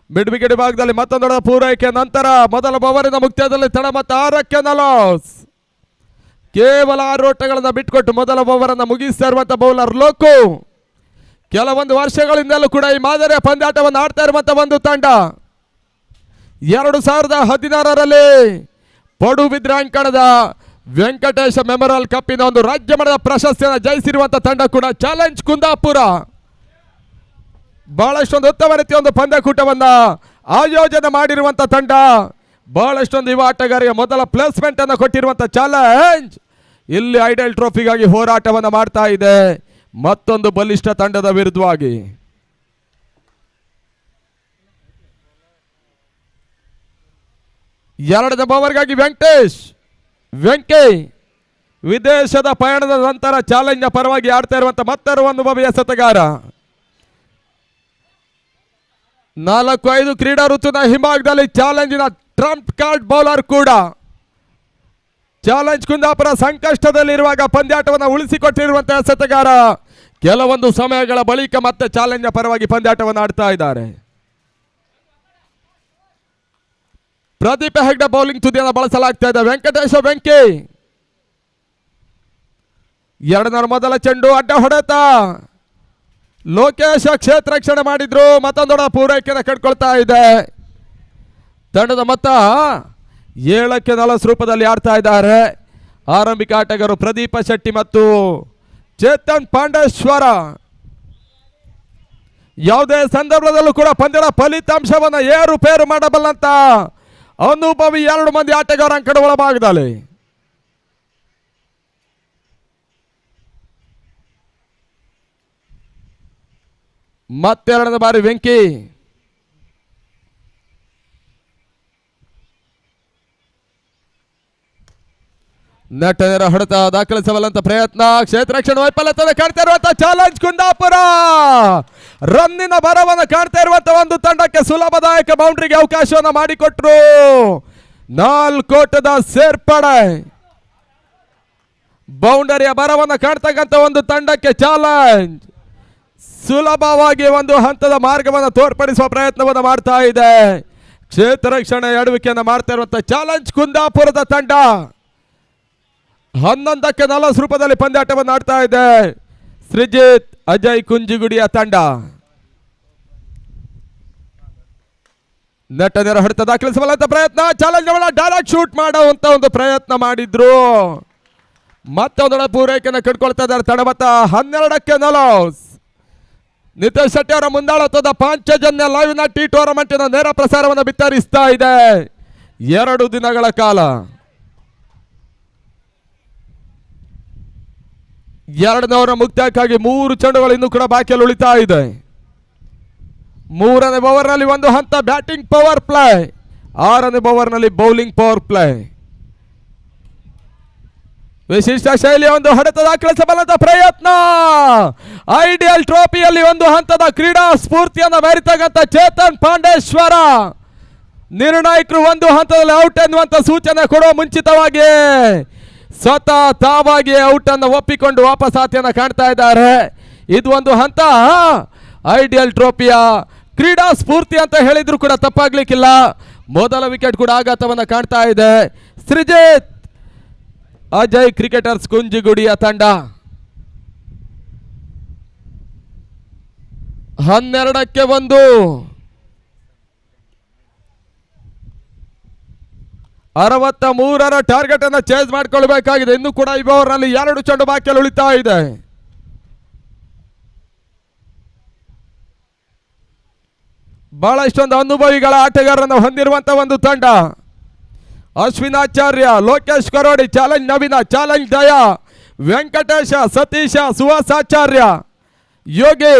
ಮಿಡ್ ವಿಕೆಟ್ ಭಾಗದಲ್ಲಿ ಮತ್ತೊಂದೊಡ ಪೂರೈಕೆ ನಂತರ ಮೊದಲ ಓವರಿನ ಮುಕ್ತಾಯದಲ್ಲಿ ತಡ ಮತ್ತು 6ಕ್ಕೆ 4. ಕೇವಲ 6 ಓಟಗಳನ್ನು ಬಿಟ್ಕೊಟ್ಟು ಮೊದಲ ಓವರನ್ನು ಮುಗಿಸ್ತಾ ಇರುವಂತ ಬೌಲರ್ ಲೋಕು. ಕೆಲವೊಂದು ವರ್ಷಗಳಿಂದಲೂ ಕೂಡ ಈ ಮಾದರಿಯ ಪಂದ್ಯಾಟವನ್ನು ಆಡ್ತಾ ಇರುವಂತ ಒಂದು ತಂಡ. 2016ರಲ್ಲಿ ಪಡುಬಿದ್ರಾಂಕಣದ ವೆಂಕಟೇಶ ಮೆಮೋರಿಯಲ್ ಕಪ್ಪಿನ ಒಂದು ರಾಜ್ಯ ಮಟ್ಟದ ಪ್ರಶಸ್ತಿಯನ್ನು ಜಯಿಸಿರುವಂತ ತಂಡ ಕೂಡ ಚಾಲೆಂಜ್ ಕುಂದಾಪುರ. ಬಹಳಷ್ಟೊಂದು ಉತ್ತಮ ರೀತಿಯ ಒಂದು ಪಂದ್ಯಕೂಟವನ್ನ ಆಯೋಜನೆ ಮಾಡಿರುವಂತ ತಂಡ. ಬಹಳಷ್ಟೊಂದು ಯುವ ಆಟಗಾರರಿಗೆ ಮೊದಲ ಪ್ಲೇಸ್ಮೆಂಟ್ ಅನ್ನು ಕೊಟ್ಟಿರುವಂತ ಚಾಲೆಂಜ್ ಇಲ್ಲಿ ಐಡಲ್ ಟ್ರೋಫಿಗಾಗಿ ಹೋರಾಟವನ್ನು ಮಾಡ್ತಾ ಇದೆ ಮತ್ತೊಂದು ಬಲಿಷ್ಠ ತಂಡದ ವಿರುದ್ಧವಾಗಿ. ಎರಡನೇ ಓವರ್ಗಾಗಿ ವೆಂಕಿ ವಿದೇಶದ ಪಯಣದ ನಂತರ ಚಾಲೆಂಜ್ ಪರವಾಗಿ ಆಡ್ತಾ ಇರುವಂತ ಮತ್ತೊಂದು ಅನುಭವಿ ಎಸೆತಗಾರ. 4-5 ಕ್ರೀಡಾ ಋತುವಿನ ಹಿಂಭಾಗದಲ್ಲಿ ಚಾಲೆಂಜಿನ ಟ್ರಂಪ್ ಕಾರ್ಡ್ ಬೌಲರ್ ಕೂಡ. ಚಾಲೆಂಜ್ ಕುಂದಾಪುರ ಸಂಕಷ್ಟದಲ್ಲಿರುವಾಗ ಪಂದ್ಯಾಟವನ್ನು ಉಳಿಸಿಕೊಟ್ಟಿರುವಂತಹ ಎಸೆತಗಾರ ಕೆಲವೊಂದು ಸಮಯಗಳ ಬಳಿಕ ಮತ್ತೆ ಚಾಲೆಂಜ್ ಪರವಾಗಿ ಪಂದ್ಯಾಟವನ್ನು ಆಡ್ತಾ ಇದ್ದಾರೆ. ಪ್ರದೀಪ ಹೆಗ್ಡೆ ಬೌಲಿಂಗ್ ತುದಿಯನ್ನು ಬಳಸಲಾಗ್ತಾ ಇದೆ. ವೆಂಕಟೇಶ ವೆಂಕಿ 2ನೇ ಮೊದಲ ಚೆಂಡು ಅಡ್ಡ ಹೊಡೆತ. ಲೋಕೇಶ ಕ್ಷೇತ್ರ ರಕ್ಷಣೆ ಮಾಡಿದ್ರು, ಮತ್ತೊಂದೊಡ ಪೂರೈಕೆಯನ್ನು ಕಟ್ಕೊಳ್ತಾ ಇದೆ. ತಂಡದ ಮೊತ್ತ 7ಕ್ಕೆ 4 ರೂಪದಲ್ಲಿ ಆಡ್ತಾ ಇದ್ದಾರೆ. ಆರಂಭಿಕ ಆಟಗಾರರು ಪ್ರದೀಪ ಶೆಟ್ಟಿ ಮತ್ತು ಚೇತನ್ ಪಾಂಡೇಶ್ವರ. ಯಾವುದೇ ಸಂದರ್ಭದಲ್ಲೂ ಕೂಡ ಪಂದ್ಯದ ಫಲಿತಾಂಶವನ್ನು ಏರುಪೇರು ಮಾಡಬಲ್ಲಂತ ಅನುಭವಿ 2 ಮಂದಿ ಆಟಗಾರ ಅಂಕಣ ಒಳಭಾಗದಲ್ಲಿ. ಮತ್ತೆರಡನೇ ಬಾರಿ ವೆಂಕಿ. ನಟನೆರ ಹೊಡೆತ ದಾಖಲಿಸಬಲ್ಲಂತ ಪ್ರಯತ್ನ, ಕ್ಷೇತ್ರ ರಕ್ಷಣೆ ವೈಫಲ್ಯತೆ ಕಾಣ್ತಾ ಇರುವಂತ ಚಾಲೆಂಜ್ ಕುಂದಾಪುರ. ರನ್ನಿನ ಬರವನ್ನು ಕಾಣ್ತಾ ಇರುವಂತ ಒಂದು ತಂಡಕ್ಕೆ ಸುಲಭದಾಯಕ ಬೌಂಡ್ರಿಗೆ ಅವಕಾಶವನ್ನು ಮಾಡಿಕೊಟ್ರು. 4 ಓಟದ ಸೇರ್ಪಡೆ. ಬೌಂಡರಿಯ ಬರವನ್ನು ಕಾಣ್ತಕ್ಕಂಥ ಒಂದು ತಂಡಕ್ಕೆ ಚಾಲೆಂಜ್ ಸುಲಭವಾಗಿ ಒಂದು ಹಂತದ ಮಾರ್ಗವನ್ನು ತೋರ್ಪಡಿಸುವ ಪ್ರಯತ್ನವನ್ನು ಮಾಡ್ತಾ ಇದೆ. ಕ್ಷೇತ್ರ ರಕ್ಷಣೆ ಎಡವಿಕೆಯನ್ನು ಮಾಡ್ತಾ ಇರುವಂತ ಚಾಲೆಂಜ್ ಕುಂದಾಪುರದ ತಂಡ 11ಕ್ಕೆ 4 ರೂಪದಲ್ಲಿ ಪಂದ್ಯಾಟವನ್ನು ಆಡ್ತಾ ಇದೆ. ಸೃಜಿತ್ ಅಜಯ್ ಕುಂಜಿಗುಡಿಯ ತಂಡ. ನಟನೆರ ಹೊಡೆತ ದಾಖಲಿಸಬಲ್ಲಂತ ಪ್ರಯತ್ನ, ಚಾಲೆಂಜ್ ಡೈರೆಕ್ಟ್ ಶೂಟ್ ಮಾಡುವಂತ ಒಂದು ಪ್ರಯತ್ನ ಮಾಡಿದ್ರು. ಮತ್ತೊಂದೊಳ ಪೂರೈಕೆಯನ್ನು ಕಟ್ಕೊಳ್ತಾ ಇದ್ದಾರೆ. ತಡಮತ್ತ 12ಕ್ಕೆ 4. ನಿತೇಶ್ ಶೆಟ್ಟಿ ಅವರ ಮುಂದಾಳತ್ವದ ಪಾಂಚಜನ್ಯ ಲೈವ್ನ ಟಿ ಟೂರ್ನಮೆಂಟಿನ ನೇರ ಪ್ರಸಾರವನ್ನು ಬಿತ್ತರಿಸ್ತಾ ಇದೆ 2 ದಿನಗಳ ಕಾಲ. 2ನೇ ಓವರ್ ಮುಕ್ತಾಯಕ್ಕಾಗಿ 3 ಚೆಂಡುಗಳು ಇನ್ನೂ ಕೂಡ ಬಾಕಿಯಲ್ಲಿ ಉಳಿತಾ ಇದೆ. 3ನೇ ಓವರ್ನಲ್ಲಿ ಒಂದು ಹಂತ ಬ್ಯಾಟಿಂಗ್ ಪವರ್ ಪ್ಲೇ, 6ನೇ ಓವರ್ನಲ್ಲಿ ಬೌಲಿಂಗ್ ಪವರ್ ಪ್ಲೇ. ವಿಶಿಷ್ಟ ಶೈಲಿಯ ಒಂದು ಹೊಡೆತ ದಾಖಲಿಸಬಲ್ಲಂತ ಪ್ರಯತ್ನ. ಐಡಿಯಲ್ ಟ್ರೋಫಿಯಲ್ಲಿ ಒಂದು ಹಂತದ ಕ್ರೀಡಾ ಸ್ಫೂರ್ತಿಯನ್ನು ಮೆರೆತಕ್ಕಂಥ ಚೇತನ್ ಪಾಂಡೇಶ್ವರ ನಿರ್ಣಾಯಕರು ಒಂದು ಹಂತದಲ್ಲಿ ಔಟ್ ಎನ್ನುವಂತ ಸೂಚನೆ ಕೊಡುವ ಮುಂಚಿತವಾಗಿ ಸ್ವತಃ ತಾವಾಗಿ ಔಟ್ ಅನ್ನು ಒಪ್ಪಿಕೊಂಡು ವಾಪಸ್ ಆತಿಯನ್ನು ಕಾಣ್ತಾ ಇದ್ದಾರೆ. ಇದು ಒಂದು ಹಂತ ಐಡಿಯಲ್ ಟ್ರೋಫಿಯ ಕ್ರೀಡಾ ಸ್ಫೂರ್ತಿ ಅಂತ ಹೇಳಿದ್ರು ಕೂಡ ತಪ್ಪಾಗ್ಲಿಕ್ಕಿಲ್ಲ. ಮೊದಲ ವಿಕೆಟ್ ಕೂಡ ಆಘಾತವನ್ನು ಕಾಣ್ತಾ ಇದೆ. ಸೃಜಿತ್ ಅಜಯ್ ಕ್ರಿಕೆಟರ್ಸ್ ಕುಂಜಿಗುಡಿಯ ತಂಡ 12ಕ್ಕೆ 1. 63ರ ಟಾರ್ಗೆಟ್ ಅನ್ನು ಚೇಂಜ್ ಮಾಡಿಕೊಳ್ಬೇಕಾಗಿದೆ. ಇನ್ನು ಕೂಡ ಈ ಓವರ್ನಲ್ಲಿ 2 ಚೆಂಡು ಬಾಕಿಯಲ್ಲಿ ಉಳಿತಾ ಇದೆ. ಬಹಳ ಇಷ್ಟೊಂದು ಅನುಭವಿಗಳ ಆಟಗಾರರನ್ನು ಹೊಂದಿರುವಂತ ಒಂದು ತಂಡ. ಅಶ್ವಿನಾಚಾರ್ಯ, ಲೋಕೇಶ್ ಕೊರೋಡಿ, ಚಾಲೆಂಜ್ ನವೀನ, ಚಾಲೆಂಜ್ ದಯಾ, ವೆಂಕಟೇಶ, ಸತೀಶ, ಸುಹಾಸಾಚಾರ್ಯ, ಯೋಗಿ,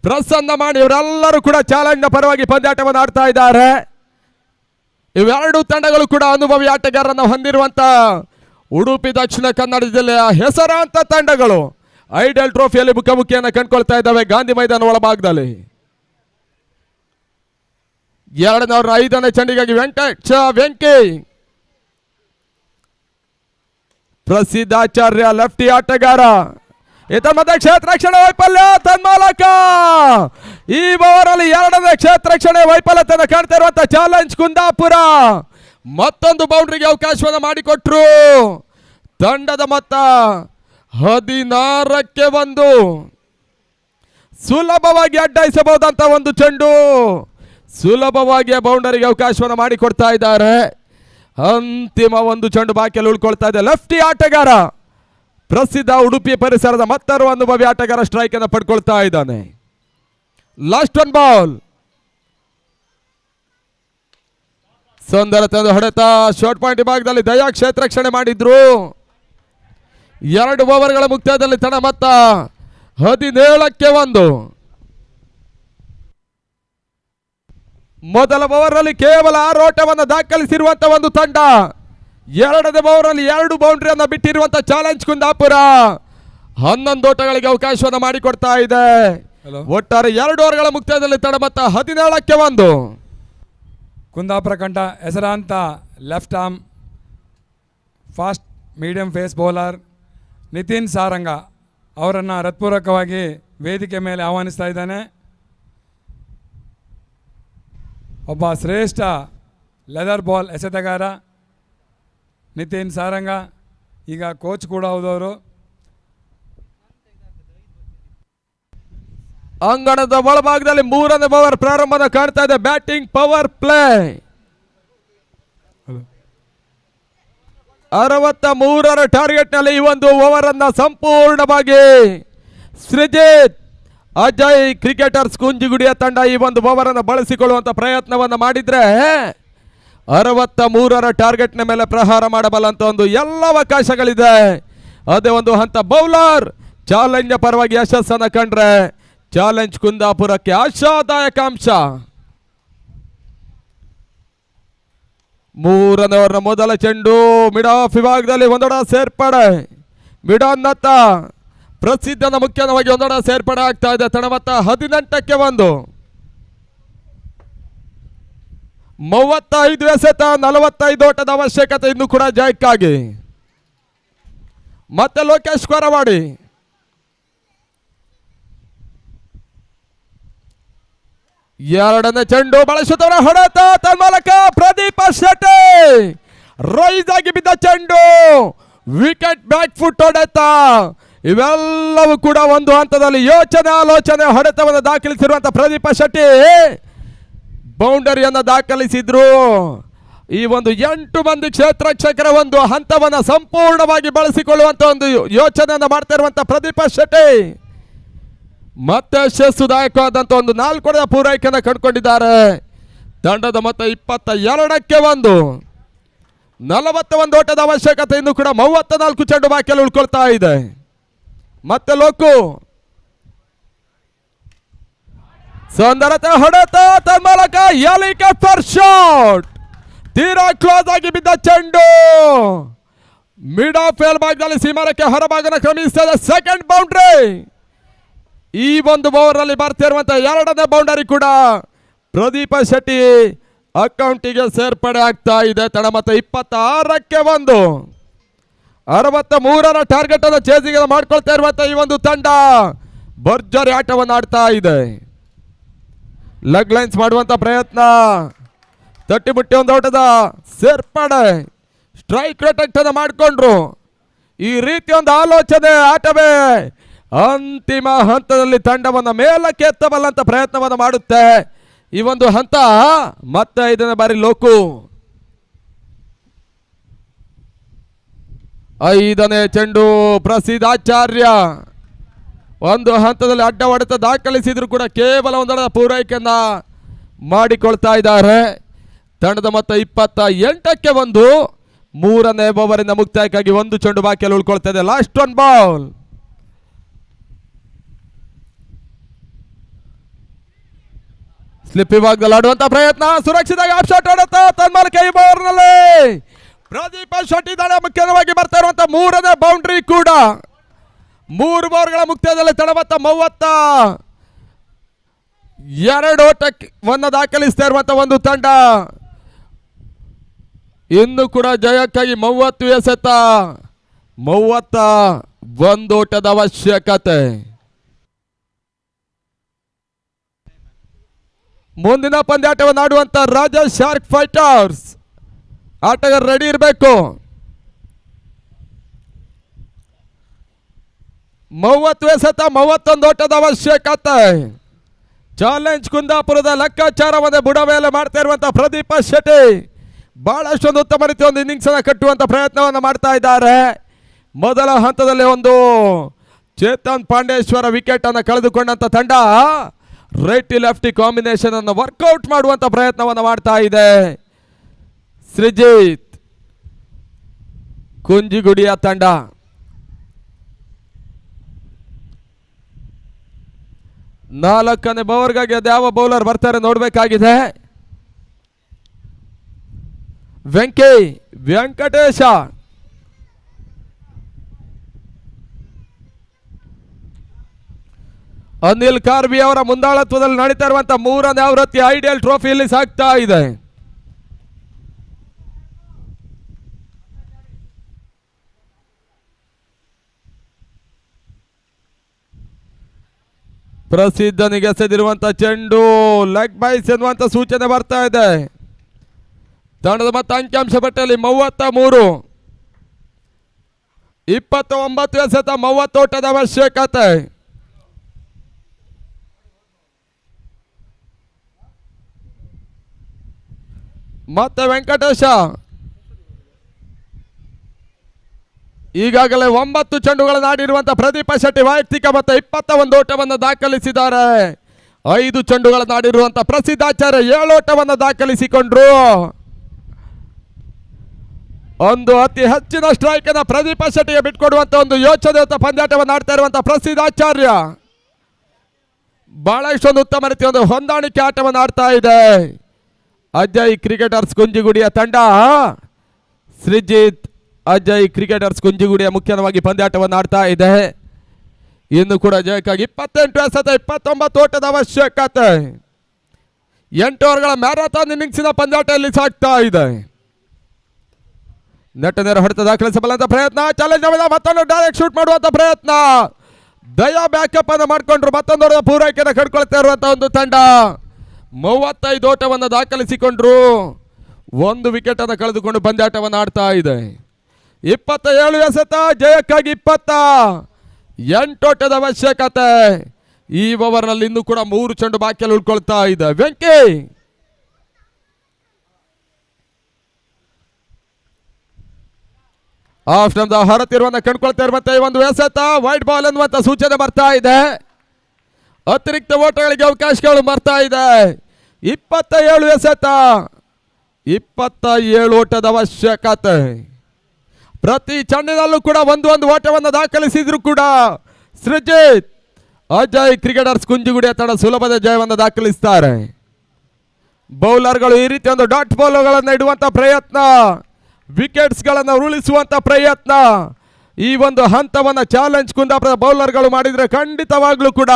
ಪ್ರಸನ್ನ ಮಾಡಿ ಇವರೆಲ್ಲರೂ ಕೂಡ ಚಾಲೆಂಜ್ ನ ಪರವಾಗಿ ಪಂದ್ಯಾಟವನ್ನು ಆಡ್ತಾ ಇದ್ದಾರೆ. ಇವೆರಡು ತಂಡಗಳು ಕೂಡ ಅನುಭವಿ ಆಟಗಾರರನ್ನು ಹೊಂದಿರುವಂತ ಉಡುಪಿ ದಕ್ಷಿಣ ಕನ್ನಡ ಜಿಲ್ಲೆಯ ಹೆಸರಾಂತ ತಂಡಗಳು. ಐಡಲ್ ಟ್ರೋಫಿಯಲ್ಲಿ ಮುಖಾಮುಖಿಯನ್ನು ಕಂಡುಕೊಳ್ತಾ ಇದ್ದಾವೆ ಗಾಂಧಿ ಮೈದಾನ ಒಳಭಾಗದಲ್ಲಿ. 2005ನೇ ಚೆಂಡಿಗಾಗಿ ವೆಂಕಿ ಪ್ರಸಿದ್ಧಾಚಾರ್ಯ ಲೆಫ್ಟಿ ಆಟಗಾರ. ಮತ್ತೆ ಕ್ಷೇತ್ರ ರಕ್ಷಣೆ ವೈಫಲ್ಯ ತನ್ಮಾಲಕ ಈ ಓವರಲ್ಲಿ 2ನೇ ಕ್ಷೇತ್ರ ರಕ್ಷಣೆ ವೈಫಲ್ಯತೆಯನ್ನು ಕಾಣ್ತಾ ಇರುವಂತ ಚಾಲೆಂಜ್ ಕುಂದಾಪುರ. ಮತ್ತೊಂದು ಬೌಂಡ್ರಿಗೆ ಅವಕಾಶವನ್ನು ಮಾಡಿಕೊಟ್ರು. ತಂಡದ ಮೊತ್ತ 16ಕ್ಕೆ 1. ಸುಲಭವಾಗಿ ಅಡ್ಡಾಯಿಸಬಹುದಂತ ಒಂದು ಚೆಂಡು ಸುಲಭವಾಗಿ ಬೌಂಡರಿಗೆ ಅವಕಾಶವನ್ನು ಮಾಡಿಕೊಡ್ತಾ ಇದ್ದಾರೆ. ಅಂತಿಮ ಒಂದು ಚೆಂಡು ಬಾಕಿಯಲ್ಲಿ ಉಳ್ಕೊಳ್ತಾ ಇದೆ. ಲೆಫ್ಟಿ ಆಟಗಾರ ಪ್ರಸಿದ್ಧ ಉಡುಪಿ ಪರಿಸರದ ಮತ್ತರು ಅನುಭವಿ ಆಟಗಾರ ಸ್ಟ್ರೈಕ್ ಅನ್ನು ಪಡ್ಕೊಳ್ತಾ ಇದ್ದಾನೆ. Last 1 ball. ಸುಂದರತೆ ಹೊಡೆತ ಶಾರ್ಟ್ ಪಾಯಿಂಟ್ ಭಾಗದಲ್ಲಿ ದಯಾ ಕ್ಷೇತ್ರ ರಕ್ಷಣೆ ಮಾಡಿದ್ರು. 2 ಓವರ್ಗಳ ಮುಕ್ತಾಯದಲ್ಲಿ ತಡ ಮೊತ್ತ 17ಕ್ಕೆ 1. ಮೊದಲ ಓವರ್ನಲ್ಲಿ ಕೇವಲ 6 ಓಟವನ್ನು ದಾಖಲಿಸಿರುವಂತಹ ಒಂದು ತಂಡ 2ನೇ ಓವರ್ನಲ್ಲಿ 2 ಬೌಂಡ್ರಿಯನ್ನು ಬಿಟ್ಟಿರುವಂತಹ ಚಾಲೆಂಜ್ ಕುಂದಾಪುರ 11 ಓಟಗಳಿಗೆ ಅವಕಾಶವನ್ನು ಮಾಡಿಕೊಡ್ತಾ ಇದೆ. ಒಟ್ಟಾರೆ 2 ಓವರ್ಗಳ ಮುಕ್ತಾಯದಲ್ಲಿ ತಡ ಮೊತ್ತ 17ಕ್ಕೆ 1. ಕುಂದಾಪುರ ಕಂಠ ಹೆಸರಾಂತ left arm fast medium pace bowler Nitin Saranga ಅವರನ್ನು ಹೃತ್ಪೂರ್ವಕವಾಗಿ ವೇದಿಕೆ ಮೇಲೆ ಆಹ್ವಾನಿಸ್ತಾ ಇದ್ದಾನೆ. ಒಬ್ಬ ಶ್ರೇಷ್ಠ ಲೆದರ್ ಬಾಲ್ ಎಸೆತಗಾರ ನಿತಿನ್ ಸಾರಂಗ, ಈಗ ಕೋಚ್ ಕೂಡ ಹೌದವರು. ಅಂಗಣದ ಒಳಭಾಗದಲ್ಲಿ 3ನೇ ಓವರ್ ಪ್ರಾರಂಭದ ಕಾಣ್ತಾ ಇದೆ. ಬ್ಯಾಟಿಂಗ್ ಪವರ್ ಪ್ಲೇ 63ರ ಟಾರ್ಗೆಟ್ ನಲ್ಲಿ ಈ ಒಂದು ಓವರ್ ಅನ್ನ ಸಂಪೂರ್ಣವಾಗಿ ಸೃಜಿತ್ ಅಜಯ್ ಕ್ರಿಕೆಟರ್ಸ್ ಕುಂಜಿಗುಡಿಯ ತಂಡ ಈ ಒಂದು ಓವರ್ ಅನ್ನು ಬಳಸಿಕೊಳ್ಳುವಂತ ಪ್ರಯತ್ನವನ್ನ ಮಾಡಿದ್ರೆ 63ರ ಟಾರ್ಗೆಟ್ ನ ಮೇಲೆ ಪ್ರಹಾರ ಮಾಡಬಲ್ಲಂತ ಒಂದು ಎಲ್ಲ ಅವಕಾಶಗಳಿದೆ. ಅದೇ ಒಂದು ಹಂತ ಬೌಲರ್ ಚಾಲೆಂಜ್ ಪರವಾಗಿ ಯಶಸ್ಸನ್ನ ಕಂಡ್ರೆ ಚಾಲೆಂಜ್ ಕುಂದಾಪುರಕ್ಕೆ ಆಶಾದಾಯಕ ಅಂಶ. 3ನೇ ಓವರ್ನ ಮೊದಲ ಚೆಂಡು ಮಿಡ್ ಆಫ್ ವಿಭಾಗದಲ್ಲಿ ಒಂದೊಡ ಸೇರ್ಪಡೆ. ಮಿಡನ್ನತ್ತ ಪ್ರಸಿದ್ಧನ ಮುಖ್ಯವಾಗಿ ಒಂದೊಡ ಸೇರ್ಪಡೆ ಆಗ್ತಾ ಇದೆ. ತಡಮತ್ತ 18ಕ್ಕೆ 1. 35 ಎಸೆತ 45 ಓಟದ ಅವಶ್ಯಕತೆ ಇನ್ನು ಕೂಡ ಜಯಕ್ಕಾಗಿ. ಮತ್ತೆ ಲೋಕೇಶ್ ಕೊರವಾಡಿ ಎರಡನೇ ಚೆಂಡು ಬಳಸುತ್ತವರ ಹೊಡೆತ ತನ್ಮೂಲಕ ಪ್ರದೀಪ ಶೆಟ್ಟಿ ರೈಸ್ ಆಗಿ ಬಿದ್ದ ಚೆಂಡು ವಿಕೆಟ್ ಬ್ಯಾಕ್ ಫುಟ್ ಹೊಡೆತ. ಇವೆಲ್ಲವೂ ಕೂಡ ಒಂದು ಹಂತದಲ್ಲಿ ಯೋಚನೆ ಆಲೋಚನೆ ಹೊಡೆತವನ್ನು ದಾಖಲಿಸಿರುವಂತಹ ಪ್ರದೀಪ ಶೆಟ್ಟಿ ಬೌಂಡರಿಯನ್ನು ದಾಖಲಿಸಿದ್ರು. ಈ ಒಂದು 8 ಮಂದಿ ಕ್ಷೇತ್ರರಕ್ಷಕರ ಒಂದು ಹಂತವನ್ನು ಸಂಪೂರ್ಣವಾಗಿ ಬಳಸಿಕೊಳ್ಳುವಂತ ಒಂದು ಯೋಚನೆಯನ್ನು ಮಾಡ್ತಾ ಇರುವಂತಹ ಪ್ರದೀಪ ಶೆಟ್ಟಿ ಮತ್ತೆ ಯಶಸ್ಸುದಾಯಕವಾದಂಥ ಒಂದು 4 ಪೂರೈಕೆಯನ್ನು ಕಂಡುಕೊಂಡಿದ್ದಾರೆ. ತಂಡದ ಮೊತ್ತ 22ಕ್ಕೆ 1. 41 ಓಟದ ಅವಶ್ಯಕತೆ ಇನ್ನು ಕೂಡ 34 ಚೆಂಡು ಬಾಕಿಯಲ್ಲಿ ಉಳ್ಕೊಳ್ತಾ ಇದೆ. ಮತ್ತೆ ಲೋಕು ಸುಂದರತೆ ಹೊಡೆತ ತನ್ಮೂಲಕ ಹೆಲಿಕಾಪ್ಟರ್ ಶಾಟ್ ತೀರಾ ಕ್ಲೋಸ್ ಆಗಿ ಬಿದ್ದ ಚೆಂಡು ಮಿಡ್ ಆಫ್ ಫೇಲ್ ಭಾಗದಲ್ಲಿ ಸೀಮಾರಕ್ಕೆ ಹೊರಭಾಗನ ಕ್ರಮಿಸ್ತದೆ. Second boundary. ಈ ಒಂದು ಓವರ್ ಅಲ್ಲಿ ಬರ್ತಿರುವಂತಹ 2ನೇ ಬೌಂಡರಿ ಕೂಡ ಪ್ರದೀಪ ಶೆಟ್ಟಿ ಅಕೌಂಟಿಗೆ ಸೇರ್ಪಡೆ ಆಗ್ತಾ ಇದೆ. ತಡ ಮತ್ತೆ 26ಕ್ಕೆ 1. 63ರ ಟಾರ್ಗೆಟ್ ಅನ್ನು ಚೇಸಿಂಗ್ ಮಾಡ್ಕೊಳ್ತಾ ಇರುವಂತಹ ಈ ಒಂದು ತಂಡ ಭರ್ಜರಿ ಆಟವನ್ನು ಆಡ್ತಾ ಇದೆ. ಲೆಗ್ ಲೈನ್ಸ್ ಮಾಡುವಂತ ಪ್ರಯತ್ನ, ತಟ್ಟಿ ಮುಟ್ಟಿ ಒಂದು ಓಟದ ಸೇರ್ಪಡೆ, ಸ್ಟ್ರೈಕ್ ರೇಟ್ ಅನ್ನು ಮಾಡಿಕೊಂಡ್ರು. ಈ ರೀತಿ ಒಂದು ಆಲೋಚನೆ ಆಟವೇ ಅಂತಿಮ ಹಂತದಲ್ಲಿ ತಂಡವನ್ನು ಮೇಲಕ್ಕೆ ಎತ್ತಬಲ್ಲಂತ ಪ್ರಯತ್ನವನ್ನು ಮಾಡುತ್ತೆ. ಈ ಒಂದು ಹಂತ ಮತ್ತೆ 5ನೇ ಬಾರಿ ಲೋಕು 5ನೇ ಚೆಂಡು ಪ್ರಸಿದ್ಧಾಚಾರ್ಯ ಒಂದು ಹಂತದಲ್ಲಿ ಅಡ್ಡ ಹೊಡೆತ ದಾಖಲಿಸಿದ್ರು ಕೂಡ ಕೇವಲ ಒಂದರ ಪೂರೈಕೆಯನ್ನ ಮಾಡಿಕೊಳ್ತಾ ಇದ್ದಾರೆ. ತಂಡದ ಮೊತ್ತ 28ಕ್ಕೆ 1. 3ನೇ ಓವರಿನ ಮುಕ್ತಾಯಕ್ಕಾಗಿ 1 ಚೆಂಡು ಬಾಕಿಯಲ್ಲಿ ಉಳ್ಕೊಳ್ತಾ ಇದೆ. Last 1 ball. ಸ್ಲಿಪ್ ವಿಭಾಗದಲ್ಲಿ ಆಡುವಂತ ಪ್ರಯತ್ನ, ಸುರಕ್ಷಿತ ಆಫ್ ಶಾಟ್ ಹೊಡೆತ ತನ್ಮೂಲಕ ಈ ಓವರ್ನಲ್ಲಿ ಪ್ರದೀಪ ಶೆಟ್ಟಿ ದಾಳಿ ಮುಖ್ಯವಾಗಿ ಬರ್ತಾ ಇರುವಂತ 3ನೇ ಬೌಂಡ್ರಿ ಕೂಡ 3 ಓವರ್ಗಳ ಮುಕ್ತಾಯದಲ್ಲಿ ತಡಮತ್ತ 32 ಓಟವನ್ನು ದಾಖಲಿಸ್ತಾ ಇರುವಂತ ಒಂದು ತಂಡ ಇನ್ನು ಕೂಡ ಜಯಕ್ಕಾಗಿ 30 ಎಸೆತ 31 ಓಟದ ಅವಶ್ಯಕತೆ. ಮುಂದಿನ ಪಂದ್ಯಾಟವನ್ನು ಆಡುವಂತ ರಾಜ ಶಾರ್ಕ್ ಫೈಟರ್ಸ್ ಆಟಗಾರ ರೆಡಿ ಇರಬೇಕು. 30 ಎಸೆತ 31 ಓಟದ ಅವಶ್ಯಕತೆ. ಚಾಲೆಂಜ್ ಕುಂದಾಪುರದ ಲೆಕ್ಕಾಚಾರವನ್ನು ಬುಡ ಮೇಲೆ ಮಾಡ್ತಾ ಇರುವಂತ ಪ್ರದೀಪ ಶೆಟ್ಟಿ ಬಹಳಷ್ಟೊಂದು ಉತ್ತಮ ರೀತಿಯ ಒಂದು ಇನ್ನಿಂಗ್ಸ್ ಅನ್ನು ಕಟ್ಟುವಂತ ಪ್ರಯತ್ನವನ್ನು ಮಾಡ್ತಾ ಇದ್ದಾರೆ. ಮೊದಲ ಹಂತದಲ್ಲಿ ಒಂದು ಚೇತನ್ ಪಾಂಡೇಶ್ವರ ವಿಕೆಟ್ ಅನ್ನು ಕಳೆದುಕೊಂಡಂತ ತಂಡ ರೈಟಿ ಲೆಫ್ಟಿ ಕಾಂಬಿನೇಷನ್ ಅನ್ನು ವರ್ಕೌಟ್ ಮಾಡುವಂತ ಪ್ರಯತ್ನವನ್ನು ಮಾಡ್ತಾ ಇದೆ. ಸೃಜಿತ್ ಕುಂಜಿಗುಡಿಯ ತಂಡ ನಾಲ್ಕನೇ ಬೌಲರ್ಗಾಗಿ ಅದ್ಯಾವ ಬೌಲರ್ ಬರ್ತಾರೆ ನೋಡಬೇಕಾಗಿದೆ. ವೆಂಕಟೇಶ ಅನಿಲ್ ಕಾರ್ಬಿ ಅವರ ಮುಂದಾಳತ್ವದಲ್ಲಿ ನಡೀತಾ ಇರುವಂತಹ 3ನೇ ಆವೃತ್ತಿ ಐಡಿಯಲ್ ಟ್ರೋಫಿಯಲ್ಲಿ ಸಾಗ್ತಾ ಇದೆ. ಪ್ರಸಿದ್ಧನಿಗೆ ಎಸೆದಿರುವಂತಹ ಚೆಂಡು ಲೆಗ್ ಬೈಸ್ ಎನ್ನುವಂತ ಸೂಚನೆ ಬರ್ತಾ ಇದೆ. ತಂಡದ ಮತ್ತು ಅಂಕಿಅಂಶ ಪಟ್ಟಿಯಲ್ಲಿ 33 29 ಎಸೆತ 30 ಓಟದ ಅವಶ್ಯಕತೆ. ಮತ್ತೆ ವೆಂಕಟೇಶ ಈಗಾಗಲೇ 9 ಚೆಂಡುಗಳನ್ನು ಆಡಿರುವಂತಹ ಪ್ರದೀಪ ಶೆಟ್ಟಿ ವೈಯಕ್ತಿಕ ಮತ್ತು 21 ಓಟವನ್ನು ದಾಖಲಿಸಿದ್ದಾರೆ. 5 ಚೆಂಡುಗಳನ್ನು ಆಡಿರುವಂತಹ ಪ್ರಸಿದ್ಧಾಚಾರ್ಯ 7 ಓಟವನ್ನು ದಾಖಲಿಸಿಕೊಂಡ್ರು. ಒಂದು ಅತಿ ಹೆಚ್ಚಿನ ಸ್ಟ್ರೈಕ್ ಅನ್ನು ಪ್ರದೀಪ ಶೆಟ್ಟಿಗೆ ಬಿಟ್ಕೊಡುವಂತ ಒಂದು ಯೋಚನೆ ಪಂದ್ಯಾಟವನ್ನು ಆಡ್ತಾ ಇರುವಂತಹ ಪ್ರಸಿದ್ಧಾಚಾರ್ಯ ಬಹಳಷ್ಟೊಂದು ಉತ್ತಮ ರೀತಿಯ ಒಂದು ಹೊಂದಾಣಿಕೆ ಆಟವನ್ನು ಆಡ್ತಾ ಇದೆ. ಅಜಯ್ ಕ್ರಿಕೆಟರ್ಸ್ ಕುಂಜಿಗುಡಿಯ ತಂಡ ಸೃಜಿತ್ ಅಜಯ್ ಕ್ರಿಕೆಟರ್ಸ್ ಕುಂಜಿಗುಡಿಯ ಮುಖ್ಯವಾಗಿ ಪಂದ್ಯಾಟವನ್ನು ಆಡ್ತಾ ಇದೆ. ಇನ್ನು ಕೂಡ ಜಯಕ್ಕಾಗಿ 28 ಎಸೆತ 29 ಓಟದ ಅವಶ್ಯಕತೆ. 8 ಓವರ್ಗಳ ಮ್ಯಾರಥಾನ್ ಇನ್ನಿಂಗ್ಸಿನ ಪಂದ್ಯಾಟ ಇಲ್ಲಿ ಸಾಗ್ತಾ ಇದೆ. ನೆಟ್ ನೇರ ಹೊಡೆತ ದಾಖಲಿಸಬಲ್ಲಂತ ಪ್ರಯತ್ನ, ಚಾಲೆಂಜ್ ಮತ್ತೊಂದು ಡೈರೆಕ್ಟ್ ಶೂಟ್ ಮಾಡುವಂತ ಪ್ರಯತ್ನ, ದಯಾ ಬ್ಯಾಕಪ್ ಅನ್ನು ಮಾಡಿಕೊಂಡ್ರು. ಮತ್ತೊಂದು ಪೂರೈಕೆಯನ್ನು ಕಡ್ಕೊಳ್ತಾ ಇರುವಂತಹ ಒಂದು ತಂಡ 35 ಓಟವನ್ನು ದಾಖಲಿಸಿಕೊಂಡ್ರು. 1 ವಿಕೆಟ್ ಅನ್ನು ಕಳೆದುಕೊಂಡು ಪಂದ್ಯಾಟವನ್ನು ಆಡ್ತಾ ಇದೆ. 27 ಎಸೆತ ಜಯಕ್ಕಾಗಿ 28 ಓಟದ ಅವಶ್ಯಕತೆ. ಈ ಓವರ್ನಲ್ಲಿ ಇನ್ನೂ ಕೂಡ 3 ಚೆಂಡು ಬಾಕಿಯಲ್ಲಿ ಉಳ್ಕೊಳ್ತಾ ಇದೆ. ವೆಂಕಿ ಆಫ್ ನಮ್ದ ಹೊರತಿರುವಂತ ಕಂಡುಕೊಳ್ತಾ ಇರುವಂತ ಈ ಒಂದು ಎಸೆತ ವೈಟ್ ಬಾಲ್ ಎನ್ನುವಂತ ಸೂಚನೆ ಬರ್ತಾ ಇದೆ. ಅತಿರಿಕ್ತ ಓಟಗಳಿಗೆ ಅವಕಾಶಗಳು ಬರ್ತಾ ಇದೆ. 27 ಎಸೆತ 27 ಓಟದ ಅವಶ್ಯಕತೆ. ಪ್ರತಿ ಚೆಂಡಿನಲ್ಲೂ ಕೂಡ ಒಂದು ಓಟವನ್ನು ದಾಖಲಿಸಿದ್ರು ಕೂಡ ಸೃಜಿತ್ ಅಜಯ್ ಕ್ರಿಕೆಟರ್ಸ್ ಕುಂಜಿಗುಡಿಯ ತಂಡ ಸುಲಭದ ಜಯವನ್ನು ದಾಖಲಿಸ್ತಾರೆ. ಬೌಲರ್ಗಳು ಈ ರೀತಿ ಒಂದು ಡಾಟ್ ಬಾಲ್ಗಳನ್ನು ಇಡುವಂತ ಪ್ರಯತ್ನ, ವಿಕೆಟ್ಸ್ಗಳನ್ನು ಉರುಳಿಸುವಂತ ಪ್ರಯತ್ನ, ಈ ಒಂದು ಹಂತವನ್ನು ಚಾಲೆಂಜ್ ಕುಂದಾಪುರ ಬೌಲರ್ಗಳು ಮಾಡಿದರೆ ಖಂಡಿತವಾಗ್ಲೂ ಕೂಡ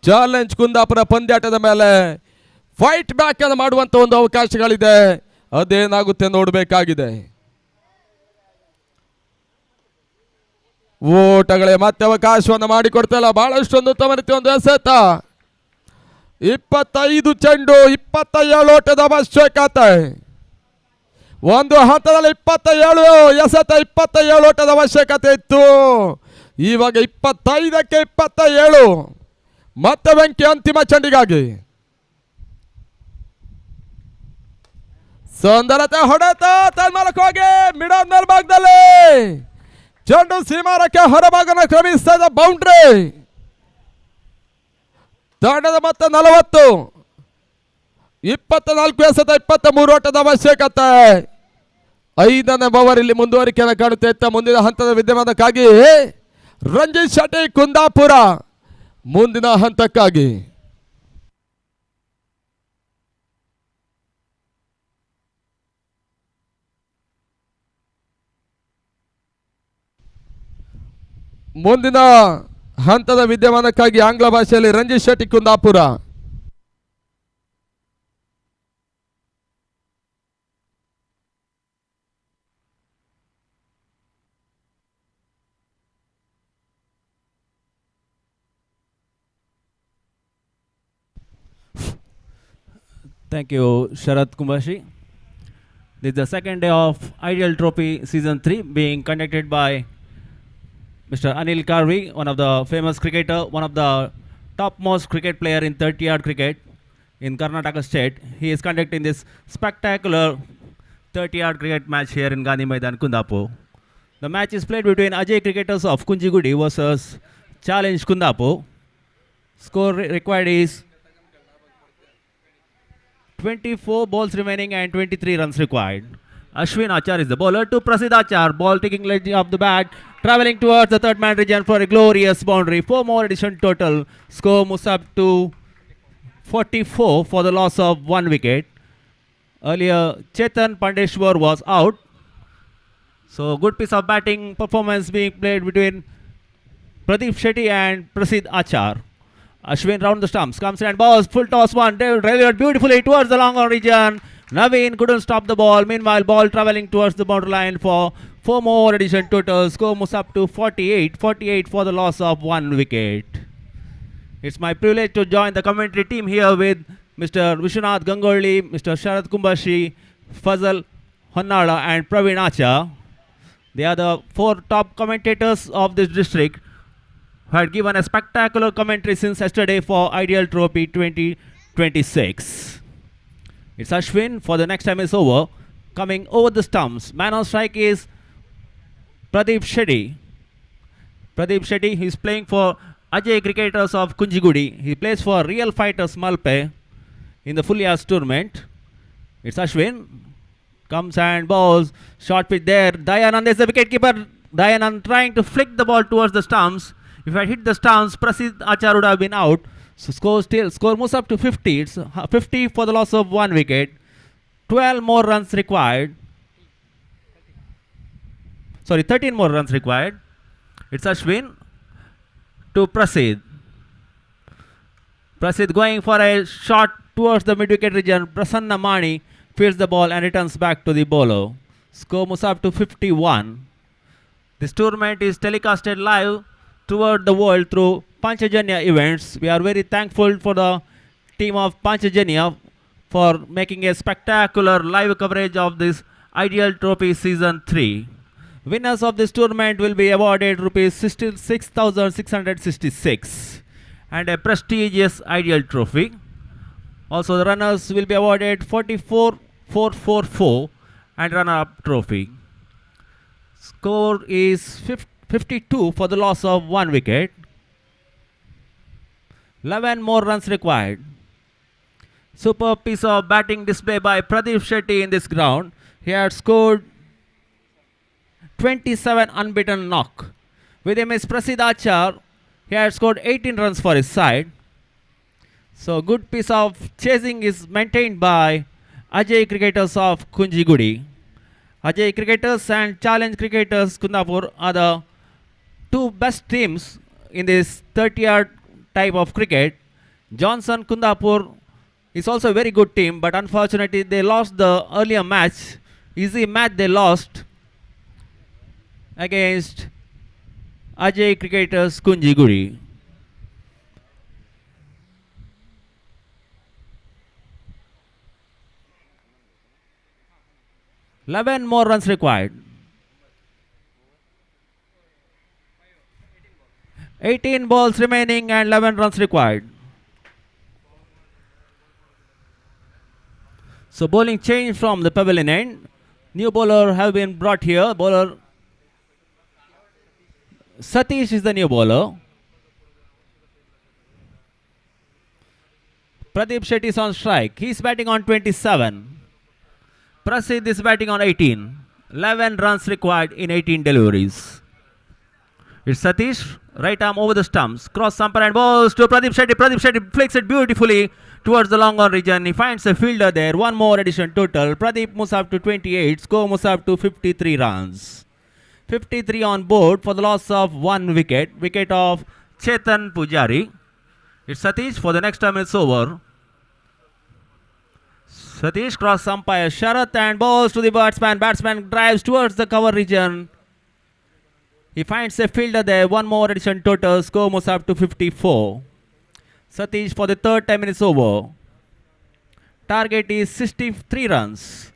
ಚಾಲೆಂಜ್ ಕುಂದಾಪುರ ಪಂದ್ಯಾಟದ ಮೇಲೆ ಫೈಟ್ ಬ್ಯಾಕ್ ಅನ್ನು ಮಾಡುವಂತ ಒಂದು ಅವಕಾಶಗಳಿದೆ. ಅದೇನಾಗುತ್ತೆ ನೋಡಬೇಕಾಗಿದೆ. ಓಟಗಳೇ ಮತ್ತೆ ಅವಕಾಶವನ್ನು ಮಾಡಿಕೊಡ್ತಲ್ಲ. ಬಹಳಷ್ಟೊಂದು ಉತ್ತಮ ರೀತಿಯ ಒಂದು ಎಸೆತ. 25 ಚೆಂಡು 27 ಓಟದ ಅವಶ್ಯಕತೆ. ಒಂದು ಹಂತದಲ್ಲಿ 27 ಎಸೆತ 27 ಓಟದ ಅವಶ್ಯಕತೆ ಇತ್ತು. ಇವಾಗ 25ಕ್ಕೆ 27. ಮತ್ತೆ ವೆಂಕಿ ಅಂತಿಮ ಚೆಂಡಿಗಾಗಿ ಸುಂದರತೆ ಹೊಡೆತ ತನ್ಮೂಲಕ ಹೋಗಿ ಮಿಡಲ್ ಮೇಲ್ಭಾಗದಲ್ಲಿ ಚೆಂಡು ಸೀಮಾರಕ್ಕೆ ಹೊರಭಾಗನ ಕ್ರಮಿಸ್ತಾ ಇದೆ. ಬೌಂಡ್ರಿ ತಂಡದ ಮತ್ತೆ 40 24 ಎಸೆತ 23 ಓಟದ ಅವಶ್ಯಕತೆ. 5ನೇ ಓವರ್ ಇಲ್ಲಿ ಮುಂದುವರಿಕೆಯನ್ನು ಕಾಣುತ್ತೆ. ಮುಂದಿನ ಹಂತದ ವಿದ್ಯಮಾನಕ್ಕಾಗಿ ರಂಜಿತ್ ಶೆಟ್ಟಿ ಕುಂದಾಪುರ ಮುಂದಿನ ಹಂತಕ್ಕಾಗಿ ಮುಂದಿನ ಹಂತದ ವಿದ್ಯಮಾನಕ್ಕಾಗಿ ಆಂಗ್ಲ ಭಾಷೆಯಲ್ಲಿ Ranjit Shetty Kundapura. Thank you, Sharat Kumbashi. This is the second day of Ideal Trophy Season 3 being conducted by Mr. Anil Karvi, one of the famous cricketer, one of the topmost cricket player in 30-yard cricket in Karnataka state. He is conducting this spectacular 30-yard cricket match here in Gandhi Maidan, Kundapur. The match is played between Ajay cricketers of Kunjigudi versus Challenge Kundapur. Score required is 24 balls remaining and 23 runs required. Ashwin Achar is the bowler to Prasidh Achar. Ball taking ledge of the bat, travelling towards the third man region for a glorious boundary. 4 more addition total. Score moves up to 44 for the loss of 1 wicket. Earlier, Chetan Pandeshwar was out. So, good piece of batting performance being played between Pradeep Shetty and Prasidh Achar. Ashwin round the stumps, comes in and balls, full toss one, delivered beautifully towards the long on region. Naveen couldn't stop the ball. Meanwhile, ball travelling towards the boundary line for 4 more addition total. Score moves up to 48 for the loss of 1 wicket. It's my privilege to join the commentary team here with Mr. Vishwanath Gangoli, Mr. Sharat Kumbashi, Fazal Honnala and Praveen Acha. They are the 4 top commentators of this district who had given a spectacular commentary since yesterday for Ideal Trophy 2026. It's Ashwin for the next time is over. Coming over the stumps. Man on strike is Pradeep Shetty. Pradeep Shetty, he's playing for Ajay Cricketers of Kunjigudi. He plays for Real Fighters Malpe in the full years tournament. It's Ashwin. Comes and balls. Short pitch there. Dayanand is the wicketkeeper. Dayanand trying to flick the ball towards the stumps. If I hit the stumps, Prasidh Achar would have been out. So score moves up to 50. It's 50 for the loss of 1 wicket. 12 more runs required. Sorry, 13 more runs required. It's Ashwin to Prasidh. Prasidh going for a shot towards the mid-wicket region. Prasanna Mani fields the ball and returns back to the bowler. Score moves up to 51. This tournament is telecasted live toward the world through Panchajanya events. We are very thankful for the team of Panchajanya for making a spectacular live coverage of this Ideal Trophy Season 3. Winners of this tournament will be awarded rupees 66,666 and a prestigious Ideal Trophy. Also, the runners will be awarded 44,444 and runner-up trophy. Score is 52 for the loss of 1 wicket. 11 more runs required. Superb piece of batting display by Pradeep Shetty in this ground. He had scored 27 unbeaten knock. With him is Prasidh Achar. He had scored 18 runs for his side. So good piece of chasing is maintained by Ajay Cricketers of Kunjigudi. Ajay Cricketers and Challenge Cricketers Kundapur are the 2 best teams in this 30-yard type of cricket. Johnson Kundapur is also a very good team, but unfortunately they lost the earlier match. Easy match they lost against Ajay Cricketers Kunjigudi. Eleven more runs required. 18 balls remaining and 11 runs required. So bowling change from the pavilion end. New bowler have been brought here. Bowler Satish is the new bowler. Pradeep Shetty is on strike. He is batting on 27. Prasidh is batting on 18. 11 runs required in 18 deliveries. It's Satish, right arm over the stumps, cross umpire and balls to Pradeep Shetty. Pradeep Shetty flicks it beautifully towards the long on region. He finds a fielder there. 1 more addition total. Pradeep moves up to 28. Score moves up to 53 runs. 53 on board for the loss of 1 wicket. Wicket of Chetan Pujari. It's Satish for the next time it's over. Satish cross umpire Sharath and balls to the batsman. Batsman drives towards the cover region. He finds a fielder there. One more addition total. Score moves up to 54. Satish for the third time it's over. Target is 63 runs.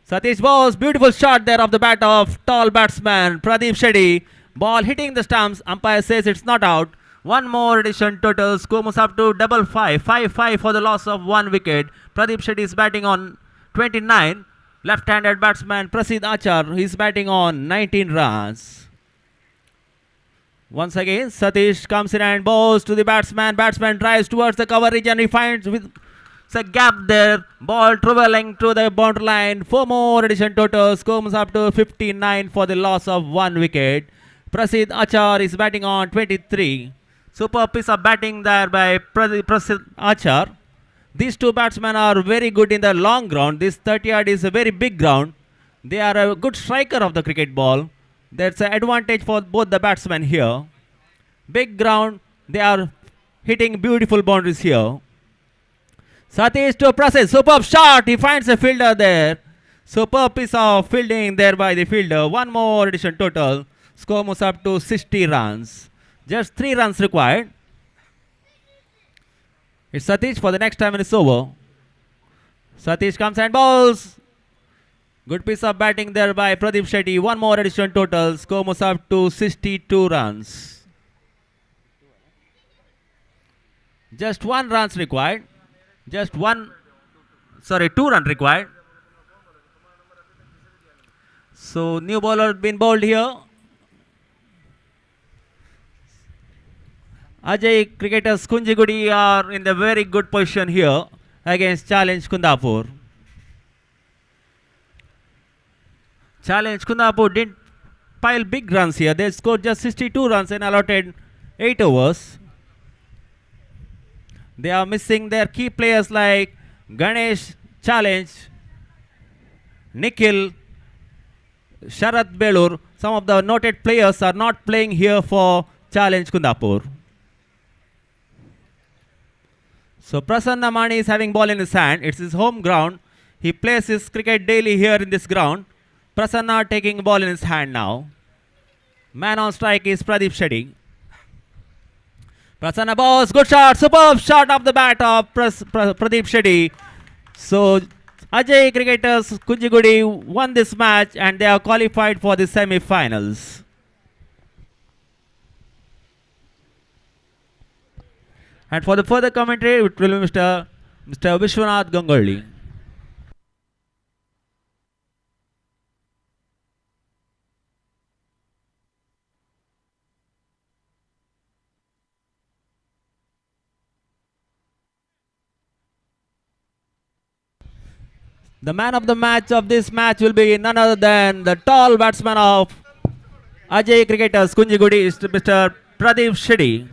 Satish balls. Beautiful shot there off the bat of tall batsman Pradeep Shetty. Ball hitting the stumps. Umpire says it's not out. One more addition total. Score moves up to 5-5. 5-5 for the loss of 1 wicket. Pradeep Shetty is batting on 29. Left-handed batsman Prasidh Achar is batting on 19 runs. Once again, Satish comes in and balls to the batsman. Batsman drives towards the cover region. He finds with a gap there. Ball traveling to the boundary line. 4 more addition total. Score moves up to 59 for the loss of 1 wicket. Prasidh Achar is batting on 23. Super piece of batting there by Prasidh Achar. These two batsmen are very good in the long ground. This 30-yard is a very big ground. They are a good striker of the cricket ball. That's an advantage for both the batsmen here. Big ground. They are hitting beautiful boundaries here. Satish to Prasidh. Superb shot. He finds a fielder there. Superb piece of fielding there by the fielder. 1 more addition total. Score moves up to 60 runs. Just 3 runs required. It's Satish for the next time and it's over. Satish comes and balls. Good piece of batting there by Pradeep Shetty. 1 more addition total. Score moves up to 62 runs. Just 1 runs required. 2 runs required. So new bowler been bowled here. Ajay cricketers Kunjigudi are in the very good position here against Challenge Kundapur. Challenge Kundapur didn't pile big runs here. They scored just 62 runs and allotted 8 overs. They are missing their key players like Ganesh, Challenge, Nikhil, Sharath Belur. Some of the noted players are not playing here for Challenge Kundapur. So Prasanna Mani is having ball in his hand. It's his home ground. He plays his cricket daily here in this ground. Prasanna taking ball in his hand now. Man on strike is Pradeep Shetty. Prasanna balls. Good shot. Superb shot off the bat of Pradeep Shetty. So Ajay cricketers Kunjigudi won this match and they are qualified for the semi-finals. And for the further commentary, it will be Mr. Vishwanath Ganguly. The man of the match of this match will be none other than the tall batsman of Ajay cricketers Kunjigudi, Mr. Pradeep Shetty.